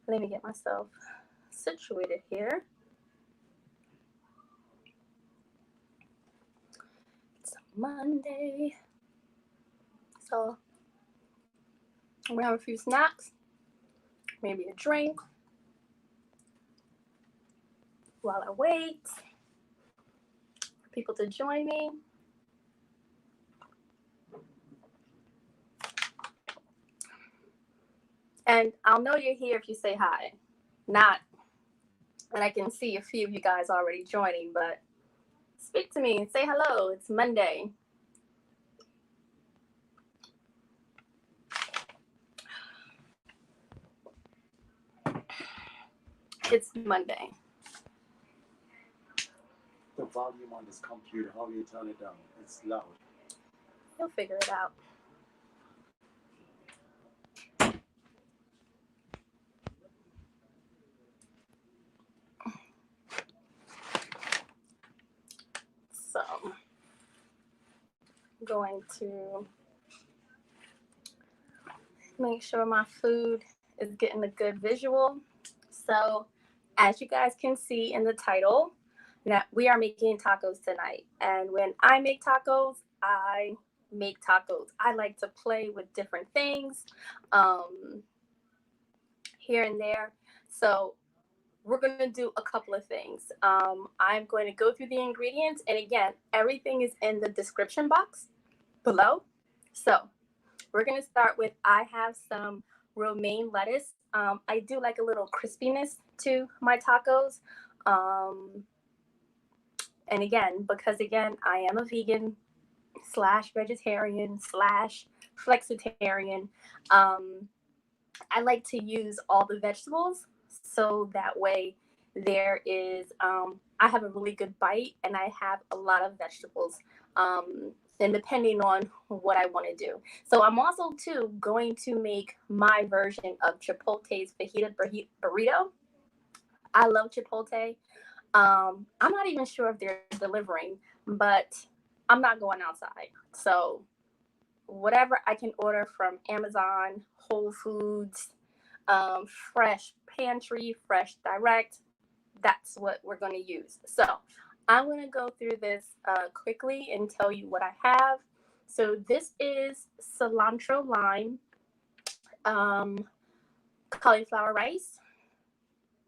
Let me get myself situated here. It's Monday. So I'm gonna have a few snacks, maybe a drink while I wait for people to join me. And I'll know you're here if you say hi. Not, and I can see a few of you guys already joining, but speak to me and say hello. It's Monday. It's Monday. The volume on this computer, how do you turn it down? It's loud. You'll figure it out. So I'm going to make sure my food is getting a good visual. So as you guys can see in the title, that we are making tacos tonight. And when I make tacos, I make tacos. I like to play with different things here and there. So we're going to do a couple of things. I'm going to go through the ingredients. And again, everything is in the description box below. So we're going to start with, I have some romaine lettuce. I do like a little crispiness to my tacos. And again, because again, I am a vegan / vegetarian / flexitarian, I like to use all the vegetables. So that way there is, I have a really good bite and I have a lot of vegetables. And depending on what I want to do. So I'm also too going to make my version of Chipotle's Fajita burrito. I love Chipotle. I'm not even sure if they're delivering, but I'm not going outside. So whatever I can order from Amazon, Whole Foods, Fresh Pantry, Fresh Direct, that's what we're going to use. So I'm going to go through this quickly and tell you what I have. So this is cilantro lime, cauliflower rice.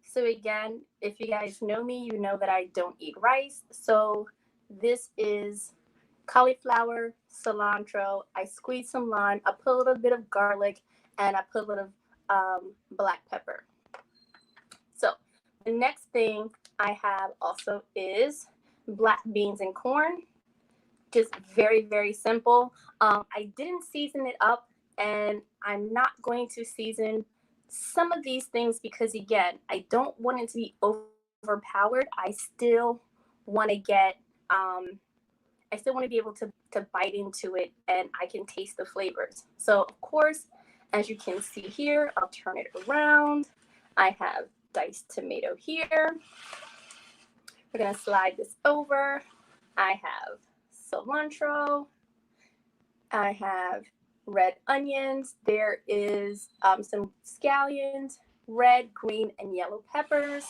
So again, if you guys know me, you know that I don't eat rice. So this is cauliflower, cilantro. I squeeze some lime. I put a little bit of garlic, and I put a little black pepper. So the next thing I have also is black beans and corn. Just very, very simple. I didn't season it up, and I'm not going to season some of these things because, again, I don't want it to be overpowered. I still want to get, I still want to be able to bite into it and I can taste the flavors. So, of course, as you can see here, I'll turn it around. I have diced tomato here. We're going to slide this over. I have cilantro. I have red onions. There is some scallions, red, green, and yellow peppers.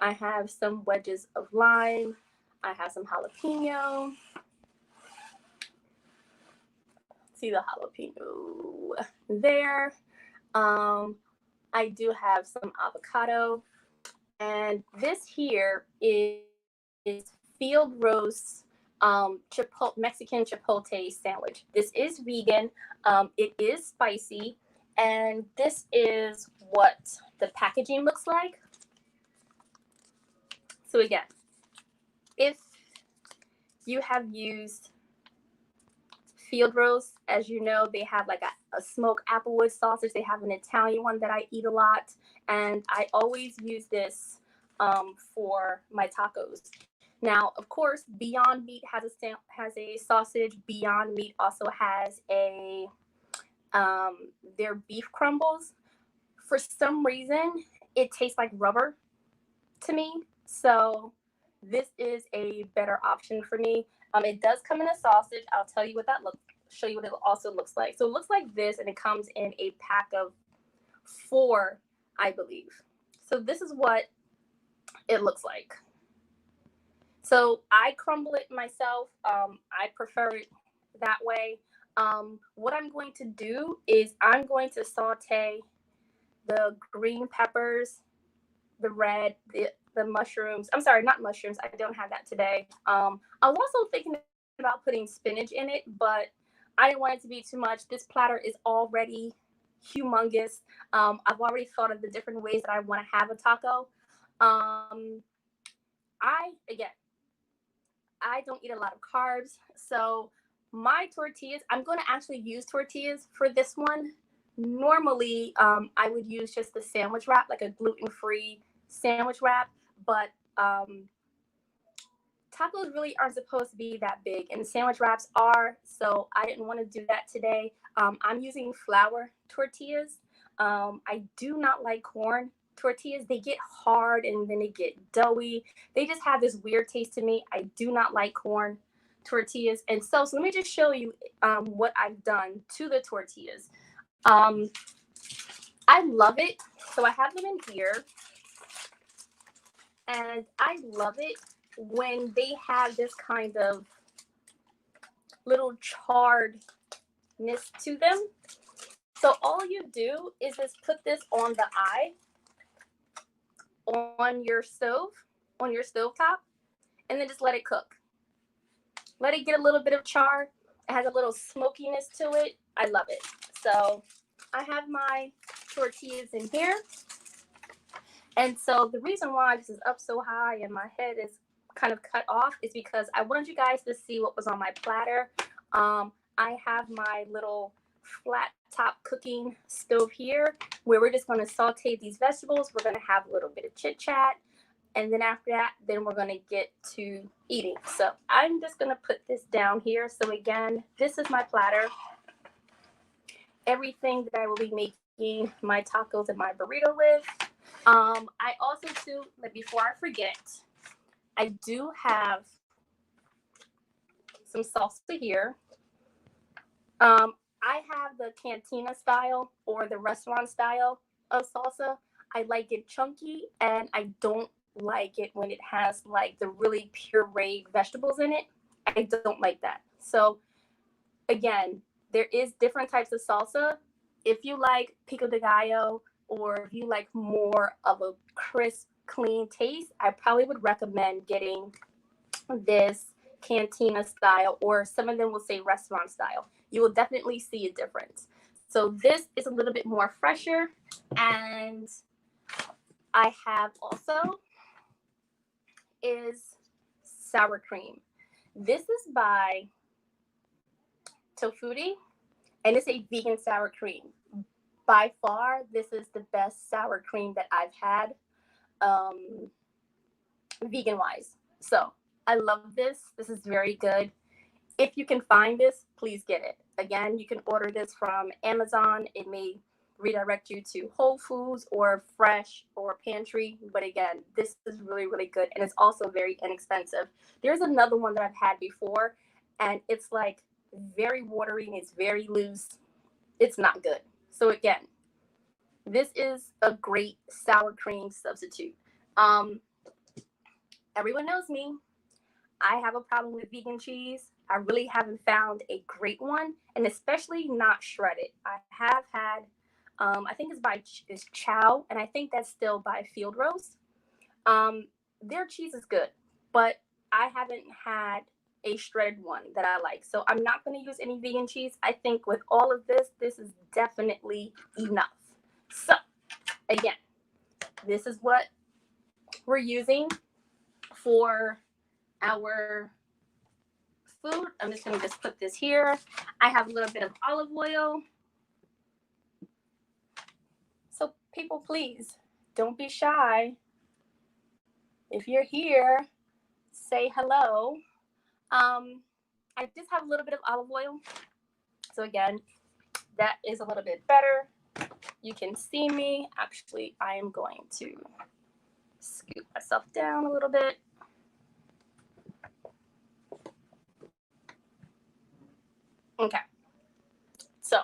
I have some wedges of lime. I have some jalapeno. See the jalapeno there. I do have some avocado. And this here is field roast Mexican chipotle sandwich. This is vegan. It is spicy. And this is what the packaging looks like. So again, if you have used field roast, as you know, they have like a smoked applewood sausage. They have an Italian one that I eat a lot. And I always use this for my tacos. Now, of course, Beyond Meat has a sausage. Beyond Meat also has their beef crumbles. For some reason, it tastes like rubber to me. So this is a better option for me. It does come in a sausage. I'll tell you what that show you what it also looks like. So it looks like this, and it comes in a pack of 4 I believe. So this is what it looks like. So I crumble it myself. I prefer it that way. What I'm going to do is I'm going to saute the green peppers, the red, the mushrooms. I'm sorry, not mushrooms. I don't have that today. I was also thinking about putting spinach in it, but I didn't want it to be too much. This platter is already humongous. I've already thought of the different ways that I want to have a taco. Again, I don't eat a lot of carbs, so my tortillas, I'm going to actually use tortillas for this one. Normally, I would use just the sandwich wrap, like a gluten-free sandwich wrap, but tacos really aren't supposed to be that big, and sandwich wraps are, so I didn't want to do that today. I'm using flour tortillas. I do not like corn tortillas. They get hard and then they get doughy. They just have this weird taste to me. I do not like corn tortillas. And so let me just show you what I've done to the tortillas. I love it. So I have them in here. And I love it when they have this kind of little charredness to them. So all you do is just put this on the eye on your stove top, and then just let it cook. Let it get a little bit of char. It has a little smokiness to it. I love it. So I have my tortillas in here. And so the reason why this is up so high and my head is kind of cut off is because I wanted you guys to see what was on my platter. I have my little flat top cooking stove here where we're just going to saute these vegetables. We're going to have a little bit of chit chat. And then after that, then we're going to get to eating. So I'm just going to put this down here. So again, this is my platter. Everything that I will be making my tacos and my burrito with. I also too, before I forget, I do have some salsa here. I have the cantina style or the restaurant style of salsa. I like it chunky, and I don't like it when it has like the really pureed vegetables in it. I don't like that. So again, there is different types of salsa. If you like pico de gallo, or if you like more of a crisp, clean taste, I probably would recommend getting this cantina style, or some of them will say restaurant style. You will definitely see a difference. So this is a little bit more fresher, and I have also is sour cream. This is by Tofutti, and it's a vegan sour cream. By far, this is the best sour cream that I've had, vegan wise. So I love this. This is very good. If you can find this, please get it. Again, you can order this from Amazon. It may redirect you to Whole Foods or Fresh or Pantry. But again, this is really, really good. And it's also very inexpensive. There's another one that I've had before, and it's like very watery and it's very loose. It's not good. So again, this is a great sour cream substitute. Everyone knows me. I have a problem with vegan cheese. I really haven't found a great one, and especially not shredded. I have had, I think it's Chow, and I think that's still by Field Roast. Their cheese is good, but I haven't had a shredded one that I like. So I'm not going to use any vegan cheese. I think with all of this, this is definitely enough. So again, this is what we're using for our food. I'm just going to just put this here. I have a little bit of olive oil. So people, please don't be shy. If you're here, say hello. I just have a little bit of olive oil. So again, that is a little bit better. You can see me. Actually, I am going to scoop myself down a little bit. Okay. So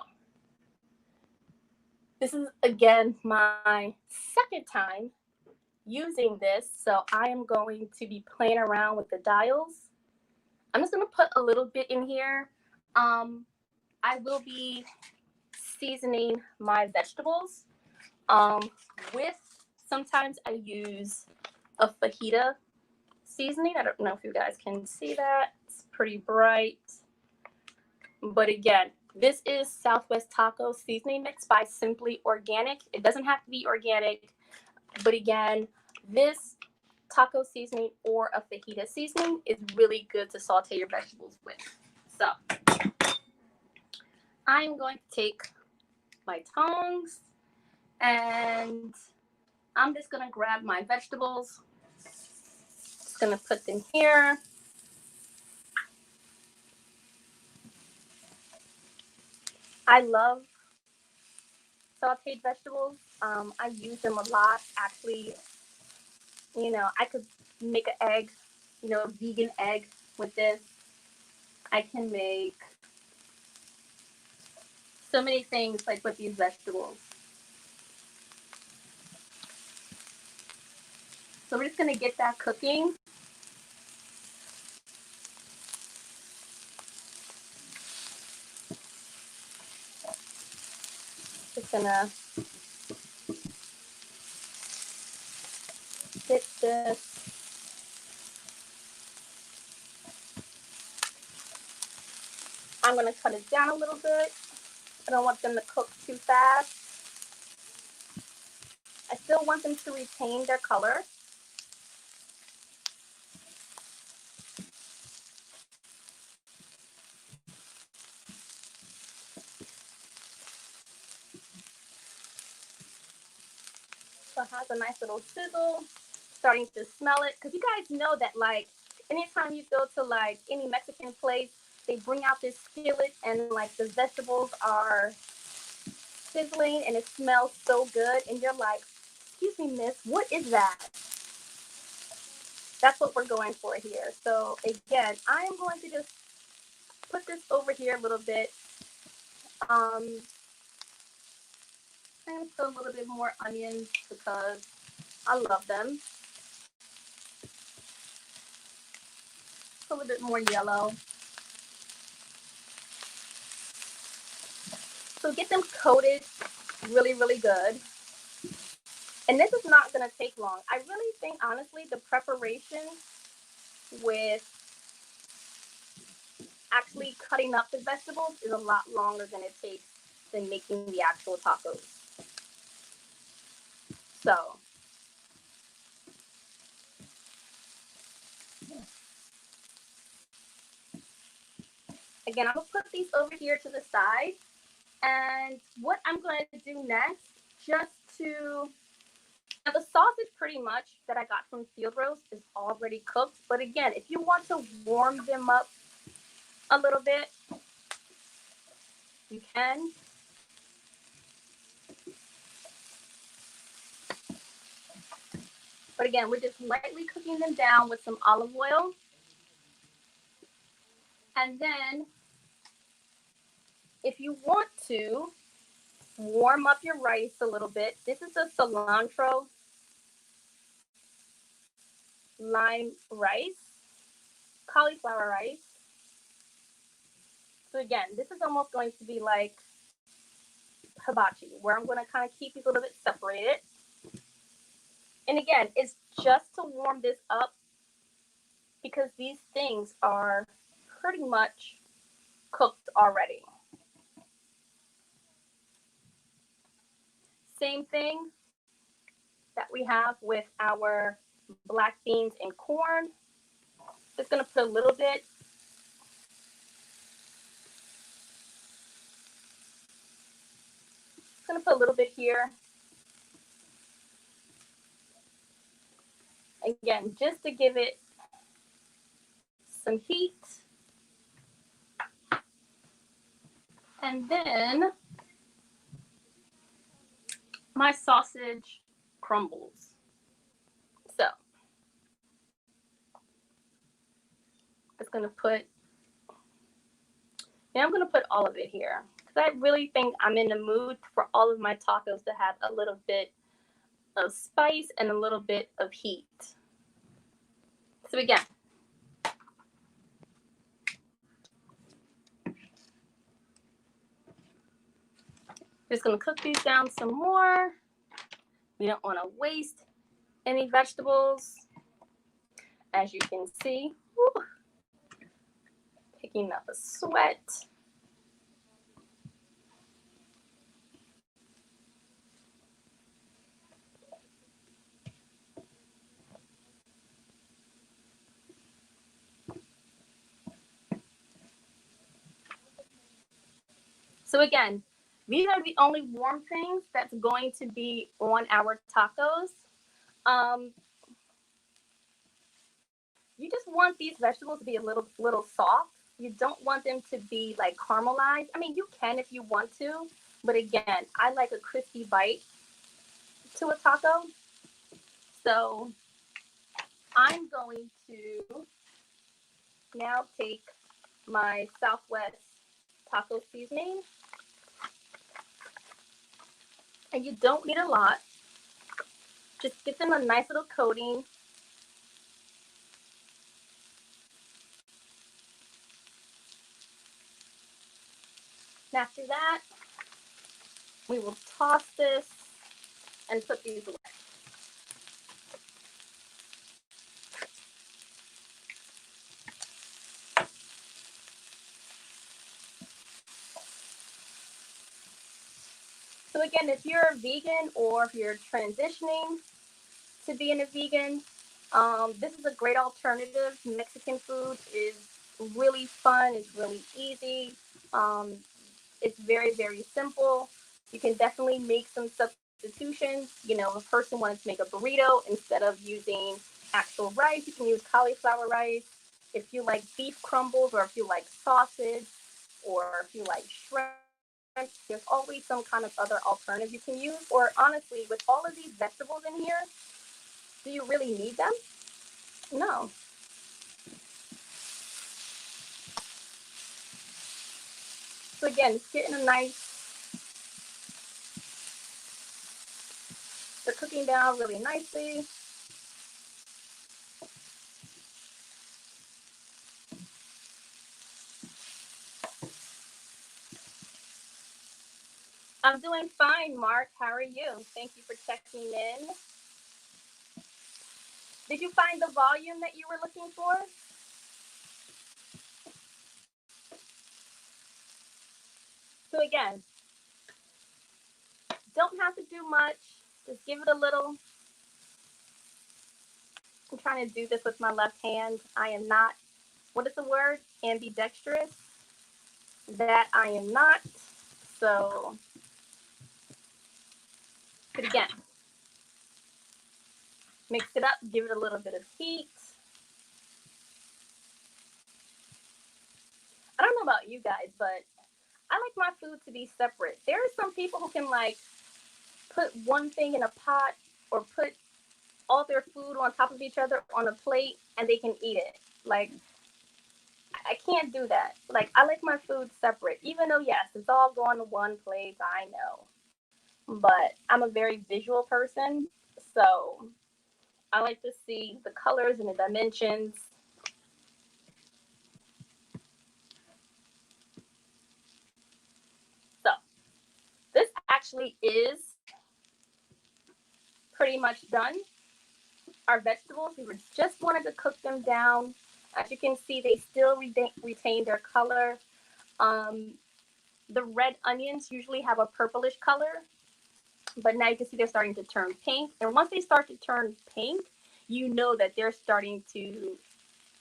This is again my second time using this, so I am going to be playing around with the dials. I'm just gonna put a little bit in here. I will be seasoning my vegetables with, sometimes I use a fajita seasoning. I don't know if you guys can see that. It's pretty bright. But again, this is Southwest Taco Seasoning Mix by Simply Organic. It doesn't have to be organic, but again, this taco seasoning or a fajita seasoning is really good to saute your vegetables with. So I'm going to take my tongs and I'm just going to grab my vegetables. Just going to put them here. I love sauteed vegetables. I use them a lot. Actually, I could make an egg, a vegan egg with this. I can make so many things like with these vegetables. So we're just gonna get that cooking. Just gonna get this. I'm gonna cut it down a little bit. I don't want them to cook too fast. I still want them to retain their color. So it has a nice little sizzle. Starting to smell it, because you guys know that like anytime you go to like any Mexican place, they bring out this skillet and like the vegetables are sizzling and it smells so good, and you're like, excuse me, miss, what is that? That's what we're going for here. So again, I am going to just put this over here a little bit. I'm going to put a little bit more onions because I love them. A little bit more yellow. So get them coated really, really good. And this is not going to take long. I really think, honestly, the preparation with actually cutting up the vegetables is a lot longer than it takes than making the actual tacos. So again, I'm going to put these over here to the side. And what I'm going to do next, just to, now the sausage pretty much that I got from Field Roast is already cooked. But again, if you want to warm them up a little bit, you can. But again, we're just lightly cooking them down with some olive oil. And then if you want to warm up your rice a little bit, this is a cilantro lime rice, cauliflower rice. So again, this is almost going to be like hibachi, where I'm going to kind of keep these a little bit separated. And again, it's just to warm this up because these things are pretty much cooked already. Same thing that we have with our black beans and corn. Just going to put a little bit. Just going to put a little bit here. Again, just to give it some heat. And then my sausage crumbles. So I'm going to put all of it here because I really think I'm in the mood for all of my tacos to have a little bit of spice and a little bit of heat. So again, just gonna cook these down some more. We don't want to waste any vegetables. As you can see, whew, picking up a sweat. So again, these are the only warm things that's going to be on our tacos. Um, you just want these vegetables to be a little soft. You don't want them to be like caramelized. I mean, you can if you want to, but again, I like a crispy bite to a taco. So I'm going to now take my Southwest taco seasoning, and you don't need a lot. Just give them a nice little coating. And after that, we will toss this and put these away. So again, if you're a vegan or if you're transitioning to being a vegan, this is a great alternative. Mexican food is really fun. It's really easy. Um, it's very, very simple. You can definitely make some substitutions. You know, if a person wanted to make a burrito, instead of using actual rice, you can use cauliflower rice. If you like beef crumbles, or if you like sausage, or if you like shrimp, there's always some kind of other alternative you can use. Or honestly, with all of these vegetables in here, do you really need them? No. So again, it's getting a nice, they're cooking down really nicely. I'm doing fine, Mark. How are you? Thank you for checking in. Did you find the volume that you were looking for? So again, don't have to do much. Just give it a little. I'm trying to do this with my left hand. I am not, what is the word? Ambidextrous. That I am not. So, but again, mix it up, give it a little bit of heat. I don't know about you guys, but I like my food to be separate. There are some people who can like put one thing in a pot or put all their food on top of each other on a plate and they can eat it. Like, I can't do that. Like, I like my food separate, even though, yes, it's all going to one place, I know. But I'm a very visual person, so I like to see the colors and the dimensions. So, this actually is pretty much done. Our vegetables, we just wanted to cook them down. As you can see, they still retain their color. Um, the red onions usually have a purplish color, but now you can see they're starting to turn pink. And once they start to turn pink, you know that they're starting to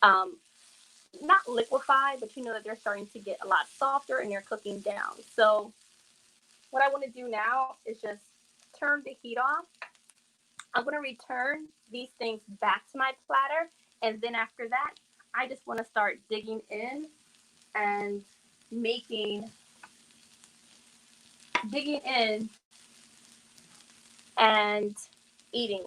um, not liquefy, but you know that they're starting to get a lot softer and they're cooking down. So what I want to do now is just turn the heat off. I'm going to return these things back to my platter. And then after that, I just want to start digging in and digging in and eating.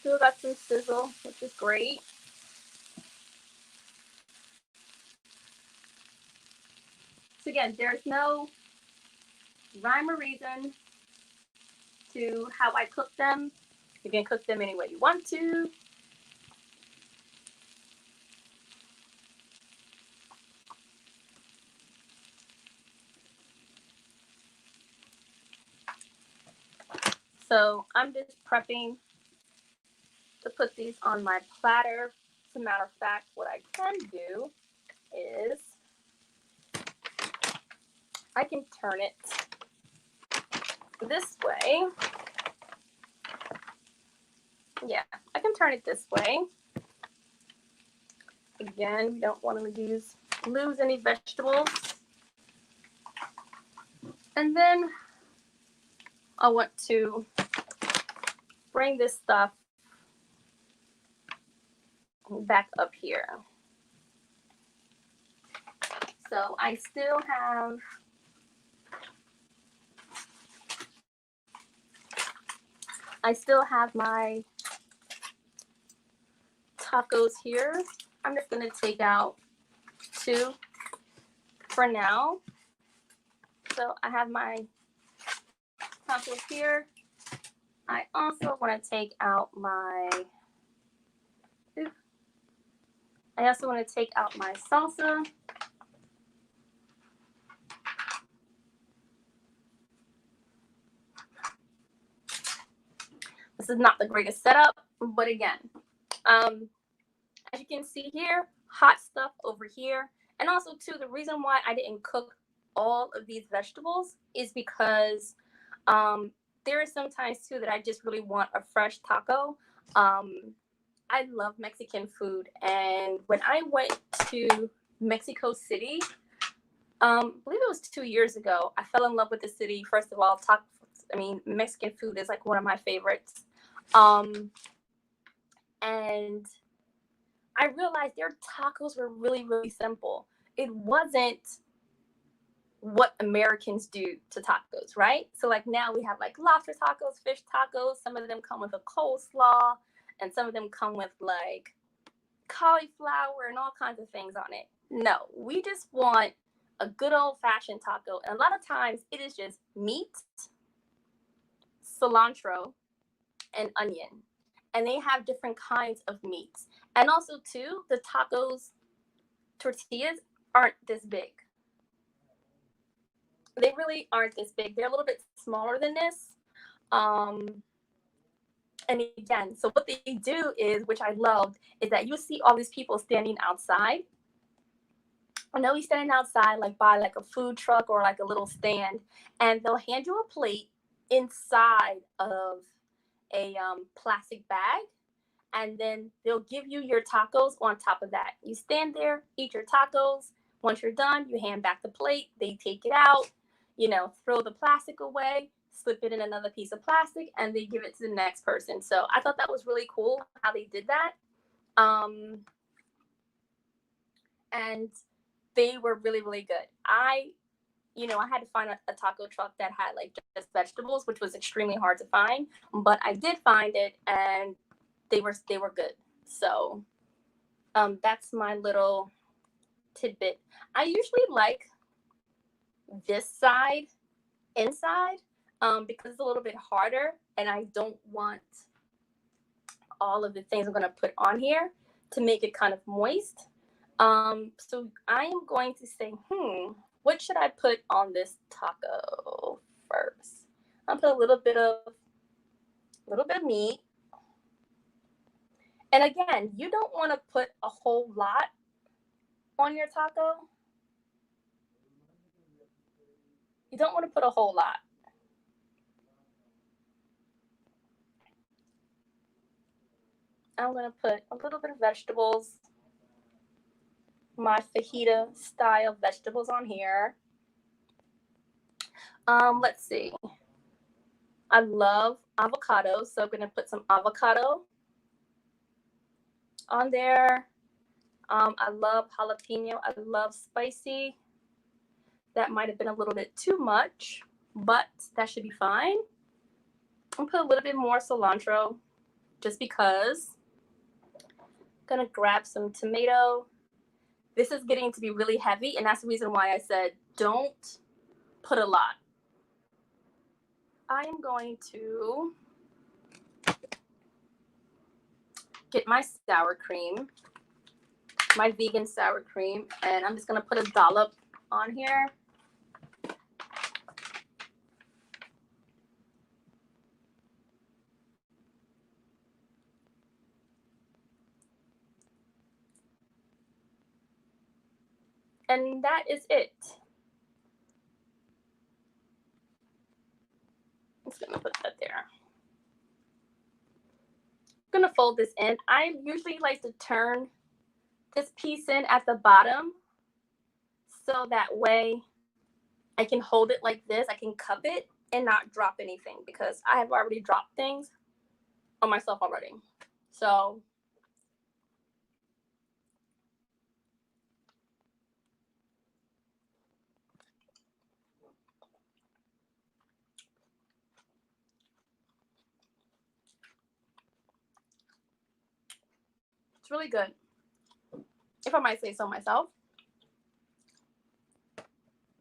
Still got some sizzle, which is great. again, there's no rhyme or reason to how I cook them. You can cook them any way you want to. So I'm just prepping to put these on my platter. As a matter of fact, what I can do is I can turn it this way. Yeah, I can turn it this way. Again, we don't want to lose any vegetables. And then I want to bring this stuff back up here. So I still have my tacos here. I'm just gonna take out 2 for now. So I have my tacos here. I also want to take out my salsa. This is not the greatest setup, but again, as you can see here, hot stuff over here. And also too, the reason why I didn't cook all of these vegetables is because there is sometimes too that I just really want a fresh taco. I love Mexican food, and when I went to Mexico City, I believe it was 2 years ago, I fell in love with the city. First of all, Mexican food is like one of my favorites. And I realized their tacos were really, really simple. It wasn't what Americans do to tacos, right? So like now we have like lobster tacos, fish tacos. Some of them come with a coleslaw, and some of them come with like cauliflower and all kinds of things on it. No, we just want a good old-fashioned taco. And a lot of times it is just meat, cilantro, and onion. And they have different kinds of meats. And also too, the tacos tortillas aren't this big. They really aren't this big. They're a little bit smaller than this. And again, so what they do is, which I loved, is that you see all these people standing outside. And they'll be standing outside like by like a food truck or like a little stand, and they'll hand you a plate inside of a plastic bag, and then they'll give you your tacos on top of that. You stand there, eat your tacos. Once you're done, you hand back the plate. They take it out, throw the plastic away, slip it in another piece of plastic, and they give it to the next person. So I thought that was really cool how they did that. And they were really, really good. I had to find a taco truck that had like just vegetables, which was extremely hard to find, but I did find it, and they were good. So that's my little tidbit. I usually like this side inside because it's a little bit harder, and I don't want all of the things I'm going to put on here to make it kind of moist. So I am going to say, what should I put on this taco first? I'll put a little bit of meat. And again, you don't want to put a whole lot on your taco. You don't want to put a whole lot. I'm going to put a little bit of vegetables, my fajita style vegetables on here. Let's see. I love avocado, so I'm going to put some avocado on there. I love jalapeno. I love spicy. That might have been a little bit too much, but that should be fine. I'll put a little bit more cilantro just because. I'm going to grab some tomato. This is getting to be really heavy, and that's the reason why I said don't put a lot. I am going to get my sour cream, my vegan sour cream, and I'm just going to put a dollop on here. And that is it. I'm just going to put that there. I'm going to fold this in. I usually like to turn this piece in at the bottom so that way I can hold it like this. I can cup it and not drop anything because I have already dropped things on myself already. So it's really good, if I might say so myself.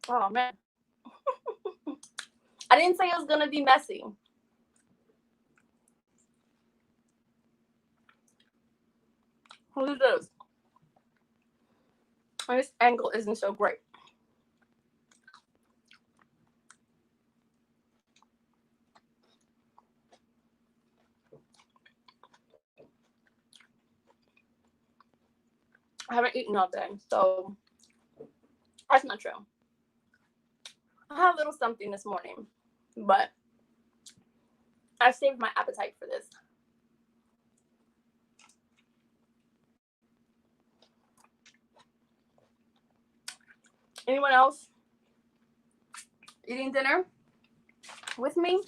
Oh man. I didn't say it was gonna be messy. Look at this. This angle isn't so great. I haven't eaten all day, so that's not true. I had a little something this morning, but I saved my appetite for this. Anyone else eating dinner with me?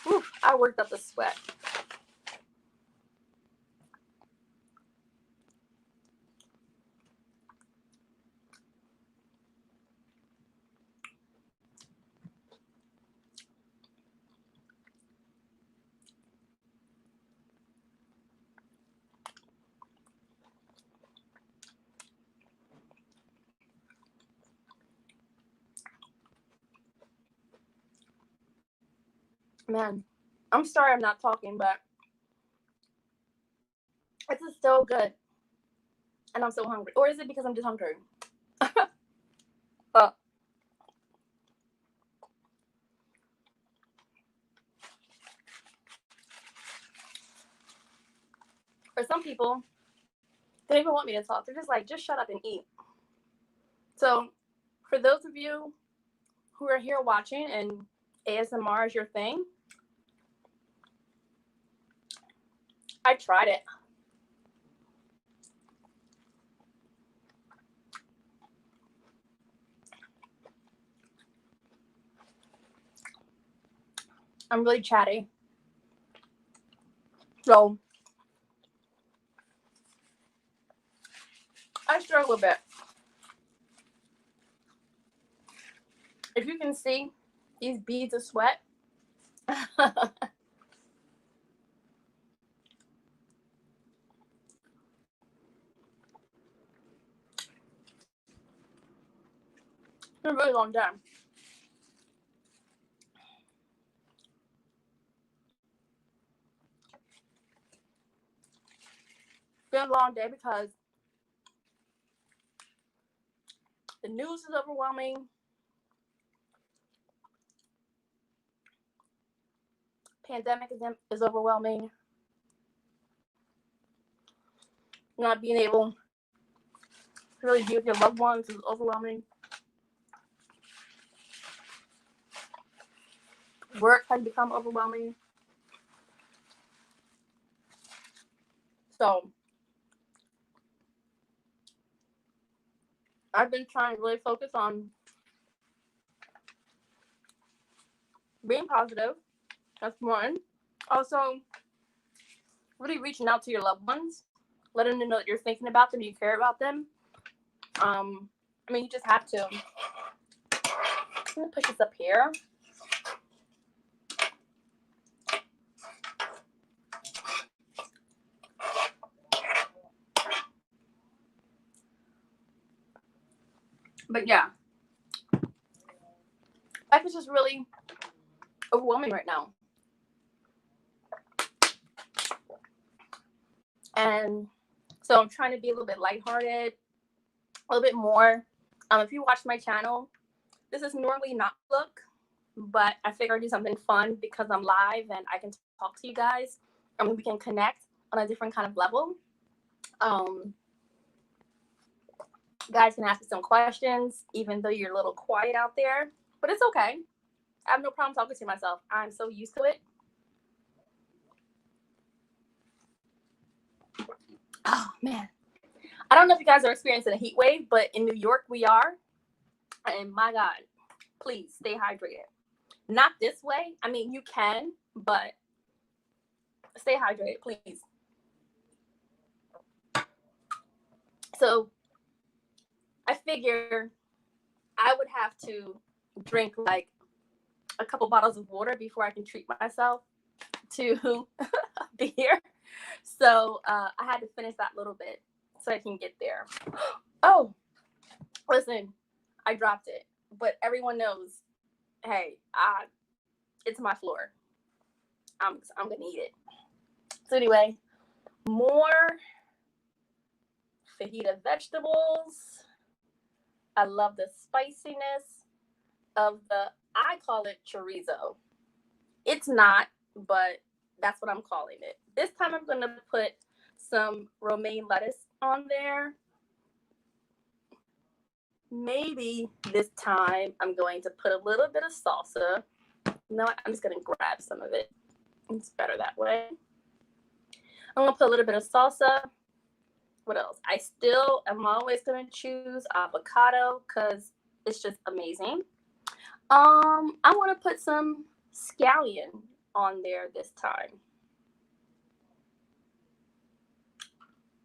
Ooh, I worked up a sweat. Man, I'm sorry I'm not talking, but this is so good. And I'm so hungry. Or is it because I'm just hungry? For some people, they don't even want me to talk. They're just like, just shut up and eat. So for those of you who are here watching and ASMR is your thing, I tried it. I'm really chatty. So I struggle a bit. If you can see these beads of sweat. It's been a really long time. It's been a long day because the news is overwhelming. Pandemic is overwhelming. Not being able to really be with your loved ones is overwhelming. Work has become overwhelming. So I've been trying to really focus on being positive. That's one. Also, really reaching out to your loved ones, letting them know that you're thinking about them, you care about them. I mean, you just have to. I'm gonna push this up here. But yeah, life is just really overwhelming right now. And so I'm trying to be a little bit lighthearted, a little bit more. If you watch my channel, this is normally not look, but I figured I'd do something fun because I'm live and I can talk to you guys and we can connect on a different kind of level. Guys can ask me some questions, even though you're a little quiet out there, but it's okay. I have no problem talking to myself. I'm so used to it. Oh man, I don't know if you guys are experiencing a heat wave, but in New York we are. And my God, please stay hydrated. Not this way. I mean, you can, but stay hydrated, please. So I figure I would have to drink like a couple bottles of water before I can treat myself to beer. So I had to finish that little bit so I can get there. Oh, listen, I dropped it, but everyone knows, hey, it's my floor. I'm gonna eat it. So anyway, more fajita vegetables. I love the spiciness of I call it chorizo. It's not, but that's what I'm calling it. This time I'm going to put some romaine lettuce on there. Maybe this time I'm going to put a little bit of salsa. You know what? I'm just going to grab some of it. It's better that way. I'm going to put a little bit of salsa. What else? I'm always going to choose avocado because it's just amazing. I want to put some scallion on there this time.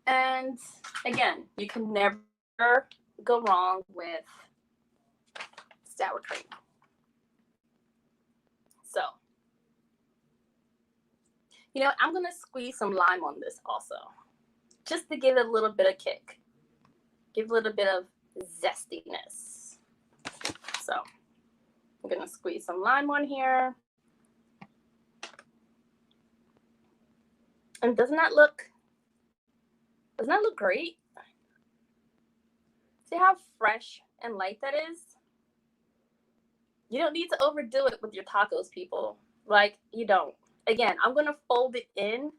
And again, you can never go wrong with sour cream. So, you know, I'm going to squeeze some lime on this also, just to give it a little bit of kick, give a little bit of zestiness. So, I'm going to squeeze some lime on here. And doesn't that look great? See how fresh and light that is? You don't need to overdo it with your tacos, people. Like, you don't. Again, I'm going to fold it in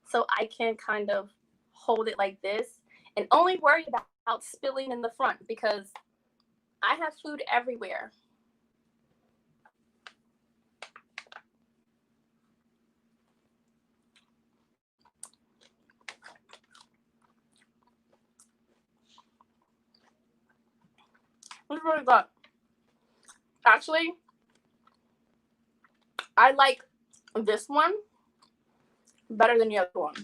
so I can kind of hold it like this and only worry about spilling in the front because I have food everywhere. It's really good. Actually, I like this one better than the other one.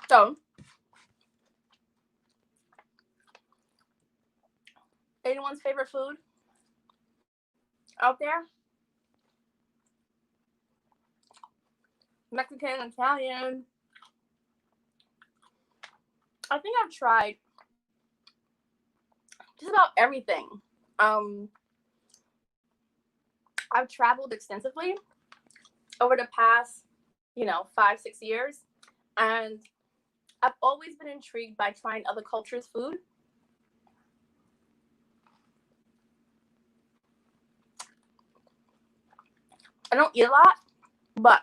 So, anyone's favorite food out there? Mexican, Italian. I think I've tried just about everything. I've traveled extensively over the past, 5-6 years, and I've always been intrigued by trying other cultures' food. I don't eat a lot, but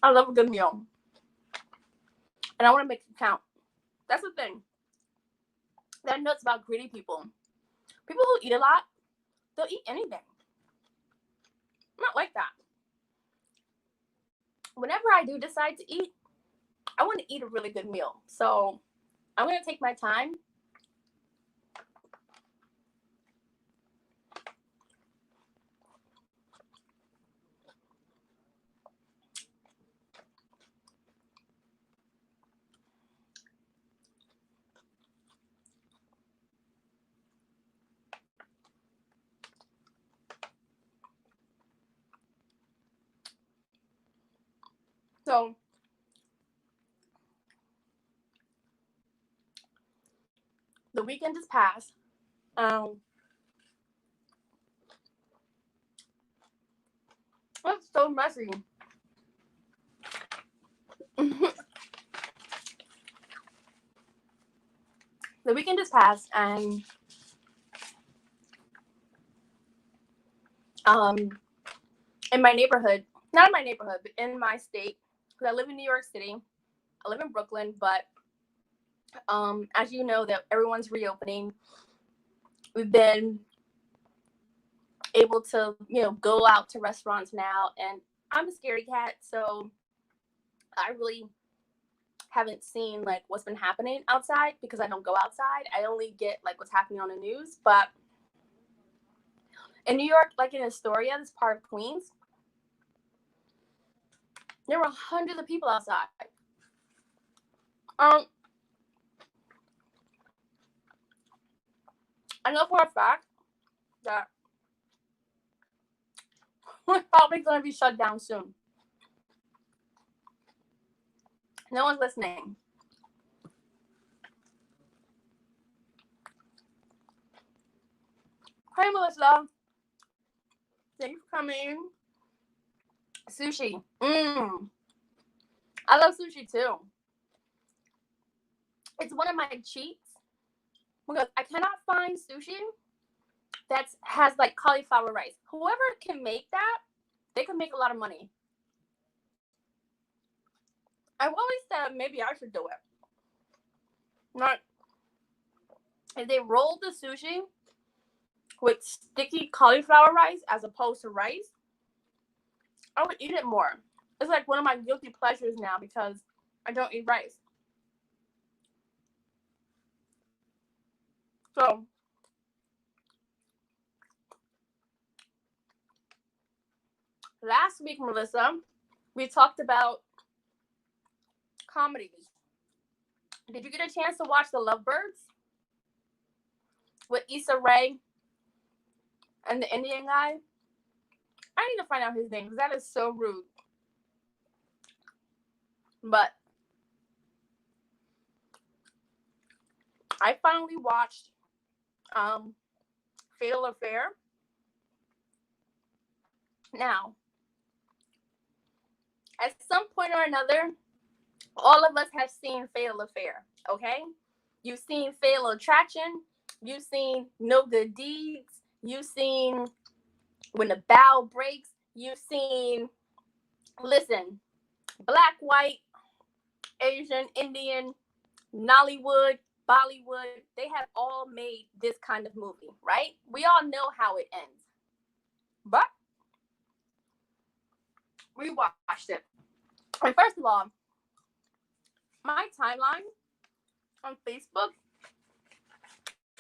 I love a good meal. And I want to make it count. That's the thing. That nuts about greedy people. People who eat a lot, they'll eat anything. I'm not like that. Whenever I do decide to eat, I want to eat a really good meal. So I'm going to take my time. So the weekend just passed. It's so messy. The weekend just passed, and in my neighborhood, not in my neighborhood, but in my state, because I live in New York City. I live in Brooklyn, but as you know, that everyone's reopening. We've been able to, go out to restaurants now, and I'm a scaredy cat, so I really haven't seen like what's been happening outside because I don't go outside. I only get like what's happening on the news. But in New York, like in Astoria, this part of Queens, there were hundreds of people outside. I know for a fact that we're probably going to be shut down soon. No one's listening. Hi, Melissa. Thanks for coming. Sushi. I love sushi too. It's one of my cheats because I cannot find sushi that has like cauliflower rice. Whoever can make that, they can make a lot of money. I've always said maybe I should do it. Not if they roll the sushi with sticky cauliflower rice as opposed to rice, I would eat it more. It's like one of my guilty pleasures now because I don't eat rice. So last week, Melissa, we talked about comedies. Did you get a chance to watch The Lovebirds with Issa Rae and the Indian guy? I need to find out his name because that is so rude. But I finally watched Fatal Affair. Now, at some point or another, all of us have seen Fatal Affair, okay? You've seen Fatal Attraction. You've seen No Good Deeds. You've seen When the Bow Breaks. You've seen, listen, Black, White, Asian, Indian, Nollywood, Bollywood. They have all made this kind of movie, right? We all know how it ends. But we watched it. And first of all, my timeline on Facebook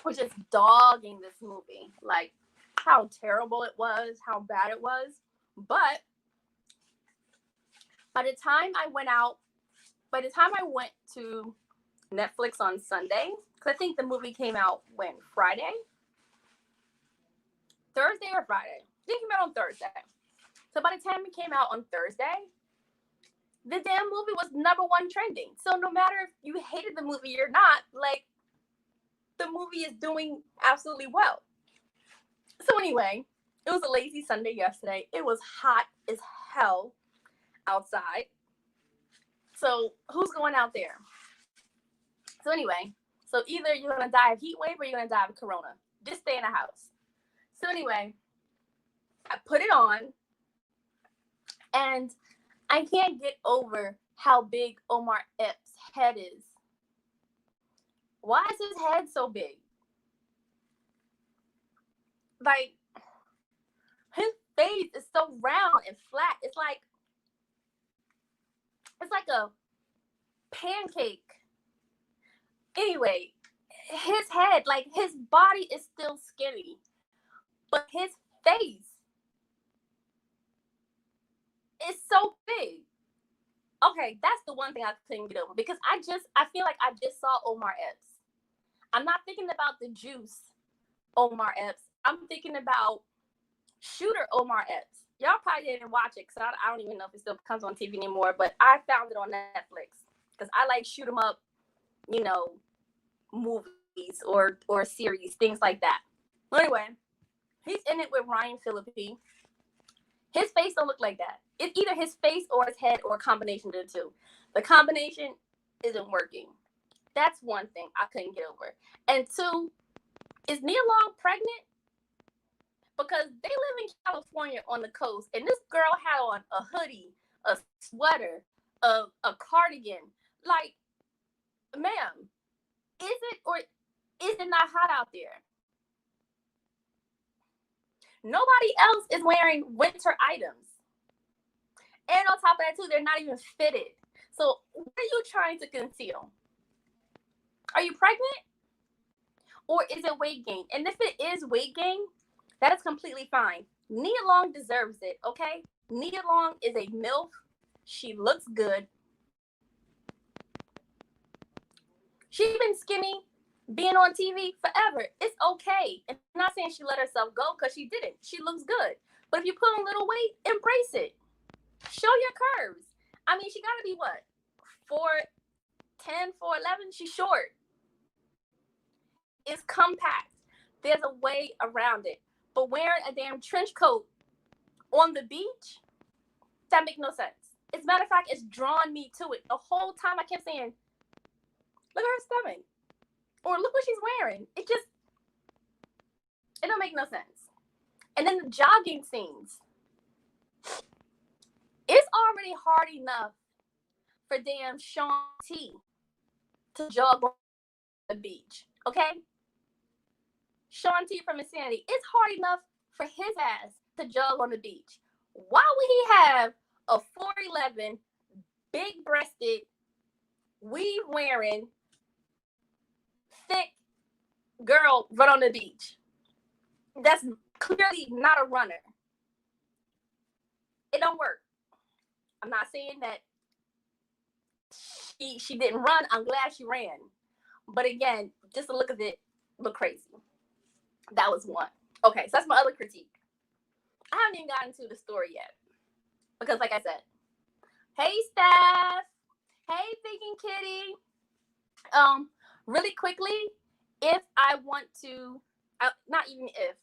was just dogging this movie. Like how terrible it was, how bad it was. But by the time I went to Netflix on Sunday, because I think the movie came out when? Friday? Thursday or Friday? I think it came out on Thursday. So by the time it came out on Thursday, the damn movie was #1 trending. So no matter if you hated the movie or not, like, the movie is doing absolutely well. So anyway, it was a lazy Sunday yesterday. It was hot as hell outside. So who's going out there? So anyway, so either you're going to die of heat wave or you're going to die of corona. Just stay in the house. So anyway, I put it on, and I can't get over how big Omar Epps' head is. Why is his head so big? Like, his face is so round and flat. It's like a pancake. Anyway, his head, like, his body is still skinny, but his face is so big. Okay, that's the one thing I couldn't get over because I feel like I just saw Omar Epps. I'm not thinking about the juice Omar Epps. I'm thinking about shooter Omar Epps. Y'all probably didn't watch it because I don't even know if it still comes on TV anymore. But I found it on Netflix because I like shoot 'em up, you know, movies or series, things like that. Well, anyway, he's in it with Ryan Phillippe. His face don't look like that. It's either his face or his head or a combination of the two. The combination isn't working. That's one thing I couldn't get over. And two, is Nia Long pregnant? Because they live in California on the coast, and this girl had on a hoodie, a sweater, a cardigan. Like, ma'am, is it or is it not hot out there? Nobody else is wearing winter items. And on top of that, too, they're not even fitted. So what are you trying to conceal? Are you pregnant? Or is it weight gain? And if it is weight gain, that is completely fine. Nia Long deserves it, okay? Nia Long is a MILF. She looks good. She's been skinny, being on TV forever. It's okay. And I'm not saying she let herself go because she didn't. She looks good. But if you put on a little weight, embrace it. Show your curves. I mean, she got to be what? 4'10", 4'11"? She's short. It's compact. There's a way around it. But wearing a damn trench coat on the beach, that makes no sense. As a matter of fact, it's drawn me to it. The whole time I kept saying, look at her stomach. Or look what she's wearing. It don't make no sense. And then the jogging scenes. It's already hard enough for damn Sean T to jog on the beach. Okay? Sean T from Insanity. It's hard enough for his ass to jog on the beach. Why would he have a 4'11", big-breasted, weave-wearing, thick girl run on the beach? That's clearly not a runner. It don't work. I'm not saying that she didn't run. I'm glad she ran. But again, just to look at it, look crazy. That was one. Okay, so that's my other critique. I haven't even gotten to the story yet. Because like I said, hey Steph. Hey Vegan Kitty. Really quickly, if I want to, not even if,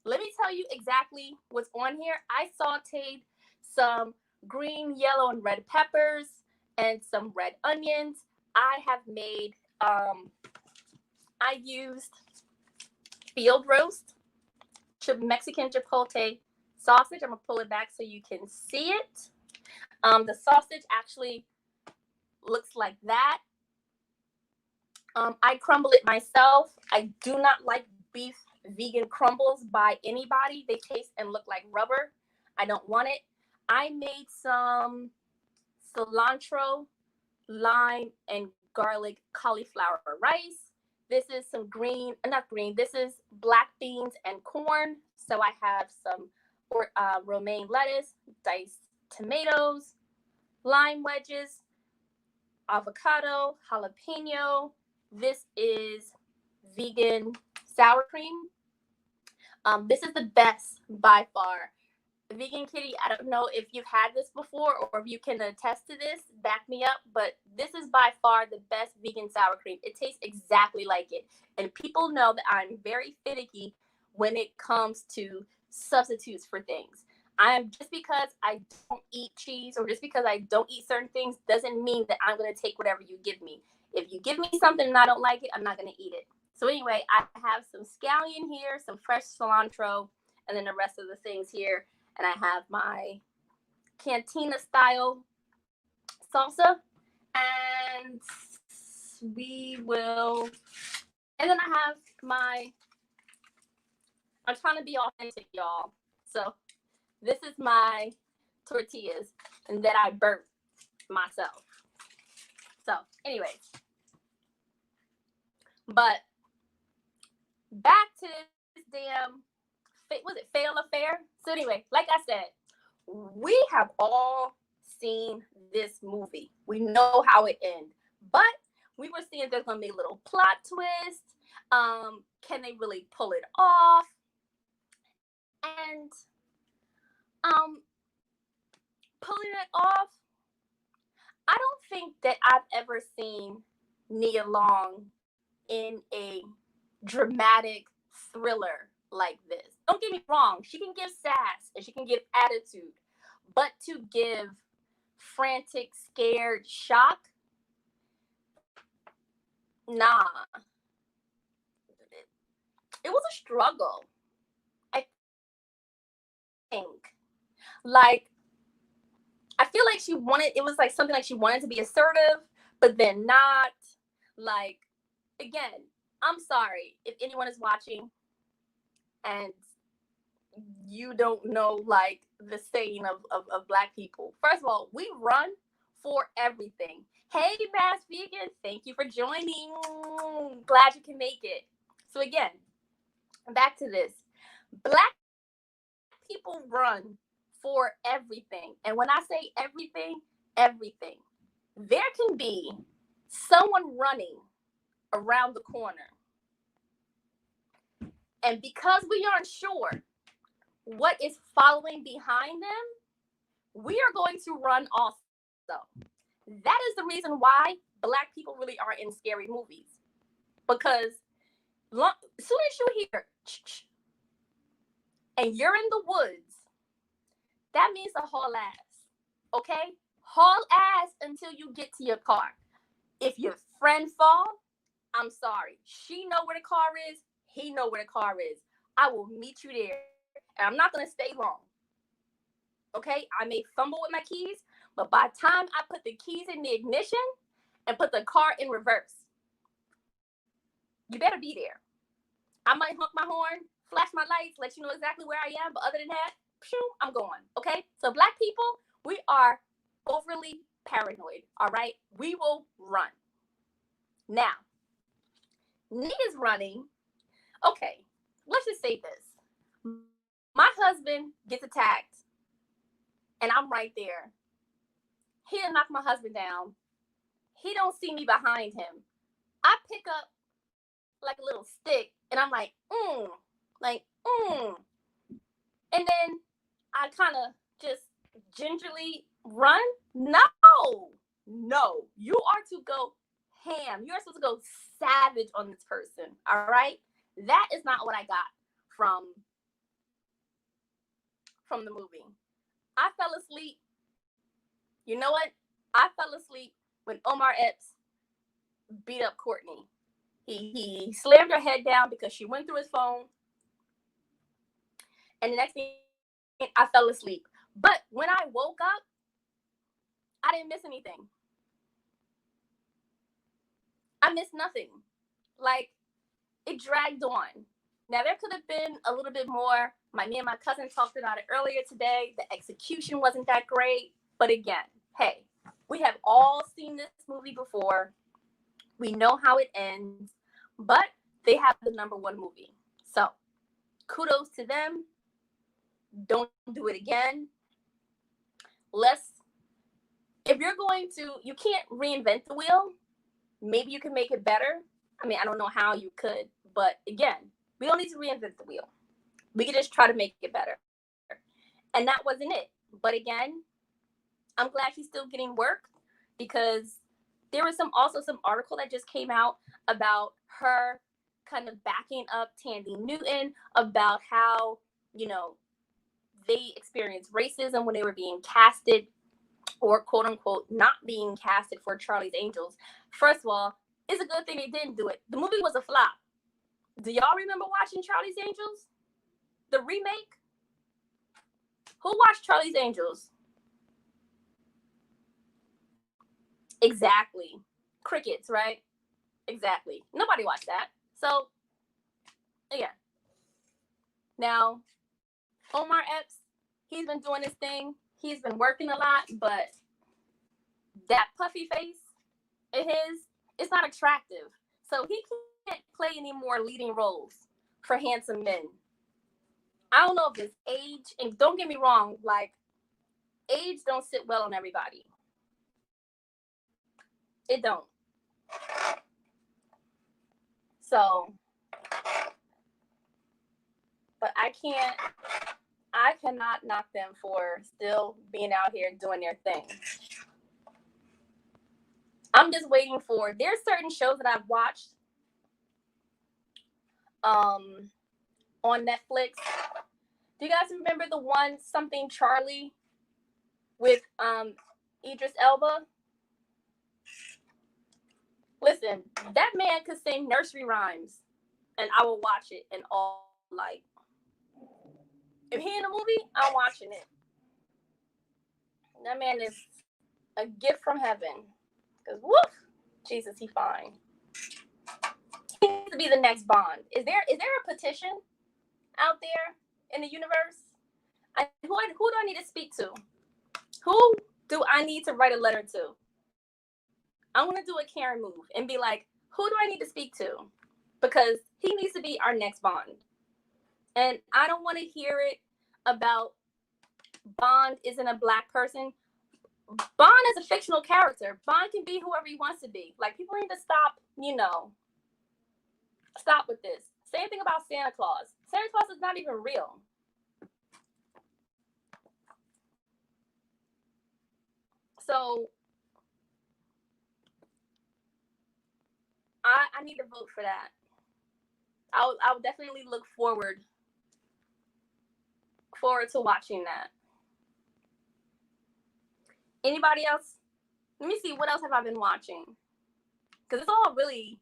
let me tell you exactly what's on here. I sauteed some green, yellow, and red peppers and some red onions. I have made, I used field roast, Mexican Chipotle sausage. I'm going to pull it back so you can see it. The sausage actually looks like that. I crumble it myself. I do not like beef vegan crumbles by anybody. They taste and look like rubber. I don't want it. I made some cilantro, lime, and garlic cauliflower rice. This is some this is black beans and corn. So I have some romaine lettuce, diced tomatoes, lime wedges, avocado, jalapeno. This is vegan sour cream. This is the best by far. Vegan Kitty, I don't know if you've had this before or if you can attest to this, back me up, but this is by far the best vegan sour cream. It tastes exactly like it. And people know that I'm very finicky when it comes to substitutes for things. Just because I don't eat cheese or just because I don't eat certain things doesn't mean that I'm going to take whatever you give me. If you give me something and I don't like it, I'm not going to eat it. So anyway, I have some scallion here, some fresh cilantro, and then the rest of the things here. And I have my cantina style salsa. And then I have I'm trying to be authentic, y'all. So this is my tortillas and that I burnt myself. So anyways, but back to this damn, was it Fail Affair? So anyway, like I said, we have all seen this movie. We know how it ends, but we were seeing there's going to be a little plot twist. Can they really pull it off? And Um, Pulling it off, I don't think that I've ever seen Nia Long in a dramatic thriller like this. Don't get me wrong, she can give sass and she can give attitude, but to give frantic, scared shock, nah. It was a struggle, I think. Like, I feel like she wanted, it was like something like she wanted to be assertive, but then not. Like, again, I'm sorry if anyone is watching and you don't know like the saying of Black people. First of all, we run for everything. Hey, Mass Vegan, thank you for joining. Glad you can make it. So again, back to this. Black people run for everything. And when I say everything, everything. There can be someone running around the corner. And because we aren't sure what is following behind them, we are going to run also. That is the reason why Black people really are in scary movies. Because as soon as you hear and you're in the woods, that means to haul ass. Okay? Haul ass until you get to your car. If your friend fall, I'm sorry. She know where the car is. He know where the car is. I will meet you there. And I'm not going to stay long. Okay? I may fumble with my keys, but by the time I put the keys in the ignition and put the car in reverse, you better be there. I might honk my horn, flash my lights, let you know exactly where I am. But other than that, I'm going. Okay? So Black people, we are overly paranoid. All right? We will run. Now, Nia's running. Okay, let's just say this. My husband gets attacked, and I'm right there. He'll knock my husband down. He don't see me behind him. I pick up like a little stick, and I'm like, and then I kind of just gingerly run. No, you are to go ham. You are supposed to go savage on this person. All right, that is not what I got from the movie. I fell asleep. You know what? I fell asleep when Omar Epps beat up Courtney. He slammed her head down because she went through his phone. And the next thing, I fell asleep. But when I woke up, I didn't miss anything. I missed nothing. Like, it dragged on. Now, there could have been a little bit more. Me and my cousin talked about it earlier today. The execution wasn't that great. But again, hey, we have all seen this movie before. We know how it ends. But they have the #1 movie. So, kudos to them. Don't do it again. If you're going to, you can't reinvent the wheel. Maybe you can make it better. I mean, I don't know how you could. But again, we don't need to reinvent the wheel. We can just try to make it better. And that wasn't it. But again, I'm glad she's still getting work because there was also some article that just came out about her kind of backing up Tandy Newton about how, they experienced racism when they were being casted or quote unquote not being casted for Charlie's Angels. First of all, it's a good thing they didn't do it. The movie was a flop. Do y'all remember watching Charlie's Angels? The remake? Who watched Charlie's Angels? Exactly. Crickets, right? Exactly. Nobody watched that. So, yeah. Now, Omar Epps, he's been doing his thing. He's been working a lot, but that puffy face of his, it's not attractive. So he can't play any more leading roles for handsome men. I don't know if it's age, and don't get me wrong, like, age don't sit well on everybody. It don't. So, but I can't I cannot knock them for still being out here doing their thing. I'm just waiting for, there's certain shows that I've watched on Netflix. Do you guys remember the one Something Charlie with Idris Elba? Listen, that man could sing nursery rhymes and I will watch it and all, like, if he in a movie, I'm watching it. That man is a gift from heaven. Because woof, Jesus, he fine. He needs to be the next Bond. Is there a petition out there in the universe? Who do I need to speak to? Who do I need to write a letter to? I'm gonna do a Karen move and be like, who do I need to speak to? Because he needs to be our next Bond. And I don't want to hear it about Bond isn't a black person. Bond is a fictional character. Bond can be whoever he wants to be. Like, people need to stop, stop with this. Same thing about Santa Claus. Santa Claus is not even real. So I need to vote for that. I'll definitely look forward to watching that. Anybody else? Let me see, what else have I been watching? Because it's all really,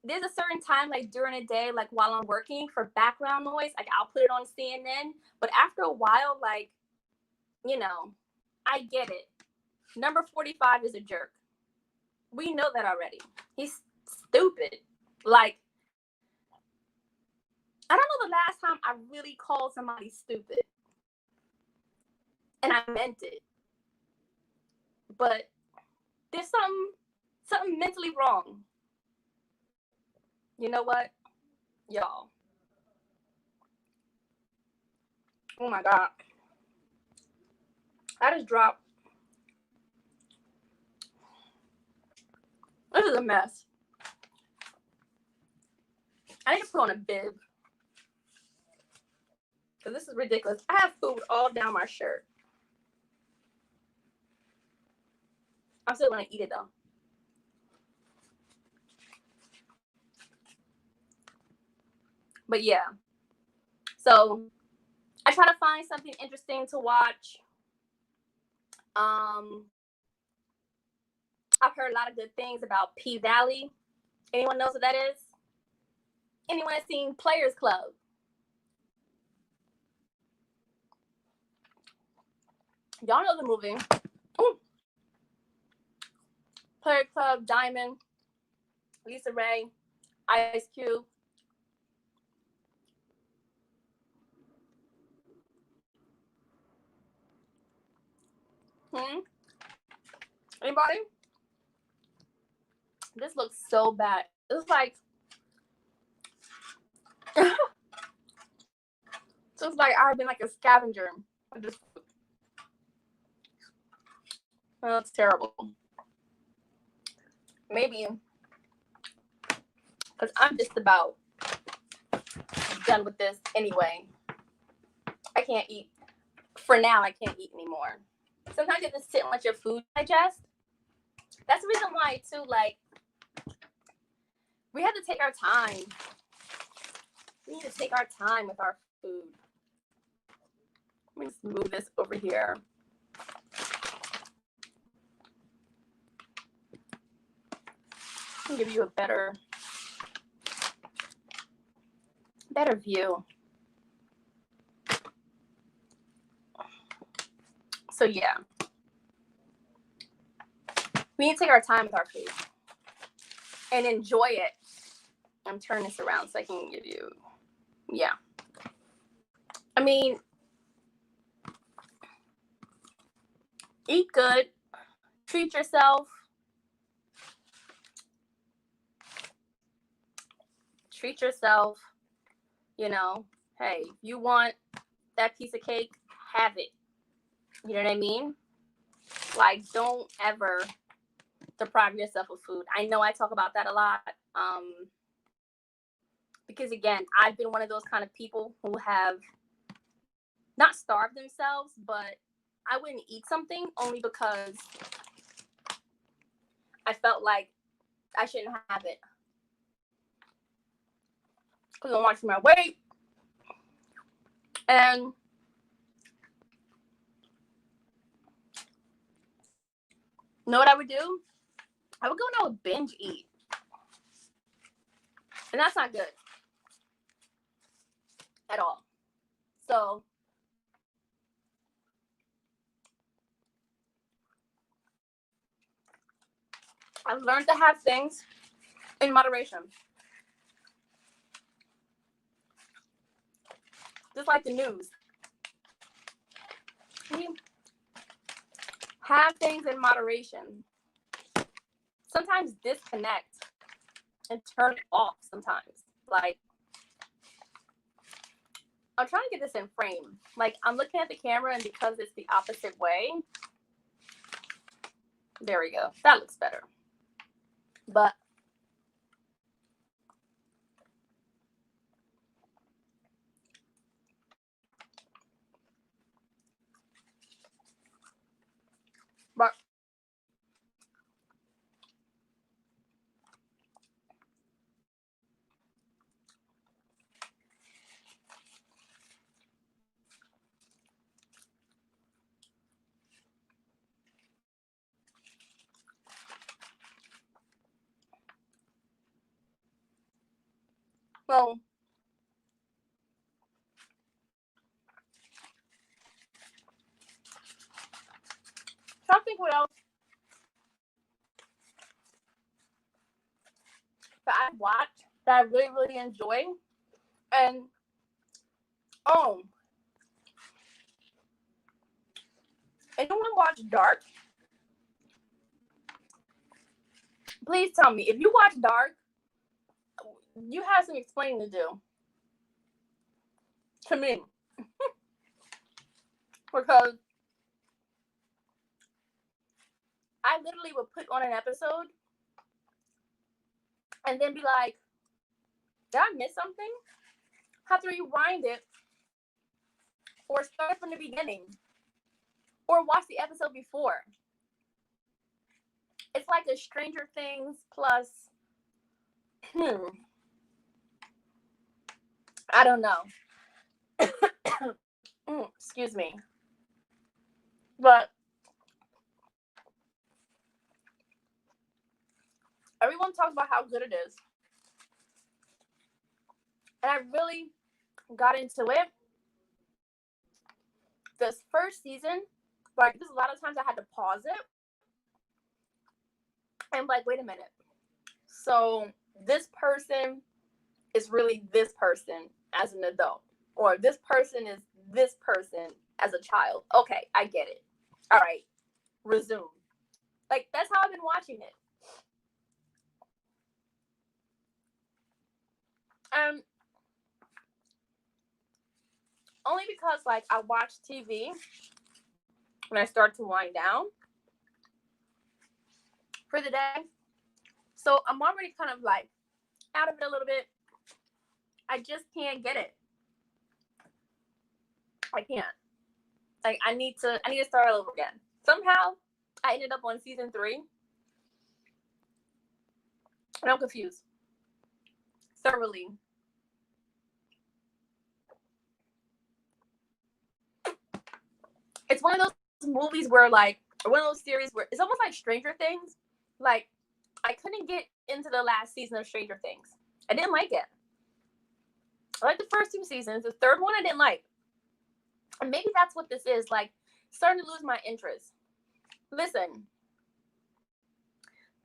there's a certain time, like during the day, like while I'm working, for background noise, like I'll put it on CNN. But after a while, like, I get it. Number 45 is a jerk. We know that already. He's stupid. Like, I don't know the last time I really called somebody stupid. And I meant it. But there's something mentally wrong. You know what? Y'all. Oh my God. I just dropped. This is a mess. I need to put on a bib. Because this is ridiculous. I have food all down my shirt. I'm still going to eat it though. But yeah. So I try to find something interesting to watch. I've heard a lot of good things about P-Valley. Anyone knows what that is? Anyone has seen Players Club? Y'all know the movie. Ooh. Players Club, Diamond, Lisa Ray, Ice Cube. Anybody? This looks so bad. It's like looks like I've been like a scavenger. Oh, it's terrible. Maybe because I'm just about done with this anyway. I can't eat. For now, I can't eat anymore. Sometimes you have to sit and let your food digest. That's the reason why, too, like, we have to take our time. We need to take our time with our food. Let me just move this over here. I'll give you a better view. So yeah, we need to take our time with our food and enjoy it. I'm turning this around so I can give you, yeah. I mean, eat good, treat yourself. Treat yourself, hey, if you want that piece of cake, have it. You know what I mean? Like, don't ever deprive yourself of food. I know I talk about that a lot. Because again, I've been one of those kind of people who have not starve themselves, but I wouldn't eat something only because I felt like I shouldn't have it. Because I'm watching my weight. And you know what I would do? I would go and I would binge eat. And that's not good at all. So I've learned to have things in moderation. Just like the news. We have things in moderation. Sometimes disconnect and turn it off sometimes. Like, I'm trying to get this in frame. Like, I'm looking at the camera, and because it's the opposite way, there we go. That looks better. But well, trying to think what else that I watched that I really, really enjoy. And anyone watch Dark? Please tell me, if you watch Dark, you have some explaining to do to me. Because I literally would put on an episode and then be like, did I miss something? Have to rewind it or start from the beginning or watch the episode before. It's like a Stranger Things plus, I don't know. Excuse me. But everyone talks about how good it is. And I really got into it. This first season, like, there's a lot of times I had to pause it. And I'm like, wait a minute. So this person is really this person as an adult. Or this person is this person as a child. Okay, I get it. All right, resume. Like, that's how I've been watching it. Only because, like, I watch TV when I start to wind down for the day. So I'm already kind of like out of it a little bit. I just can't get it. I can't. Like, I need to start all over again. Somehow I ended up on season 3. And I'm confused. Thoroughly. It's one of those movies where, like, or one of those series where it's almost like Stranger Things. Like, I couldn't get into the last season of Stranger Things. I didn't like it. I liked the first 2 seasons. The third one I didn't like. And maybe that's what this is. Like, starting to lose my interest. Listen.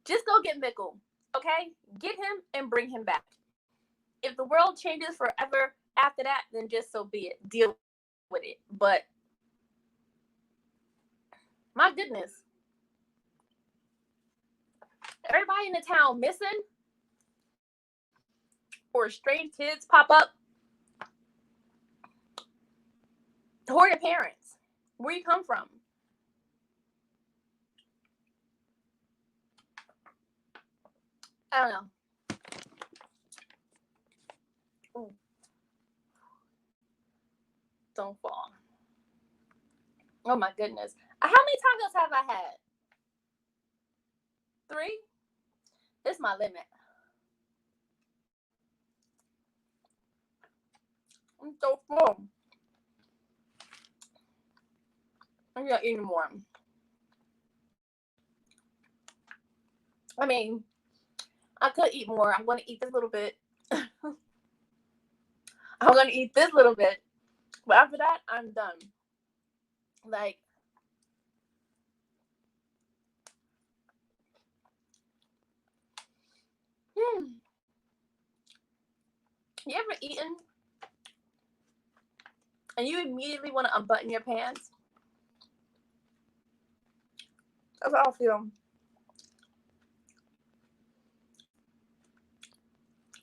Just go get Mikkel. Okay? Get him and bring him back. If the world changes forever after that, then just so be it. Deal with it. But my goodness. Everybody in the town missing? Or strange kids pop up? Who are your parents? Where you come from? I don't know. Ooh. Don't fall. Oh my goodness. How many tacos have I had? 3? This is my limit. I'm so full. I'm gonna eat more. I mean, I could eat more. I'm gonna eat this little bit. I'm gonna eat this little bit. But after that, I'm done. Like, you ever eaten and you immediately want to unbutton your pants? That's how I feel.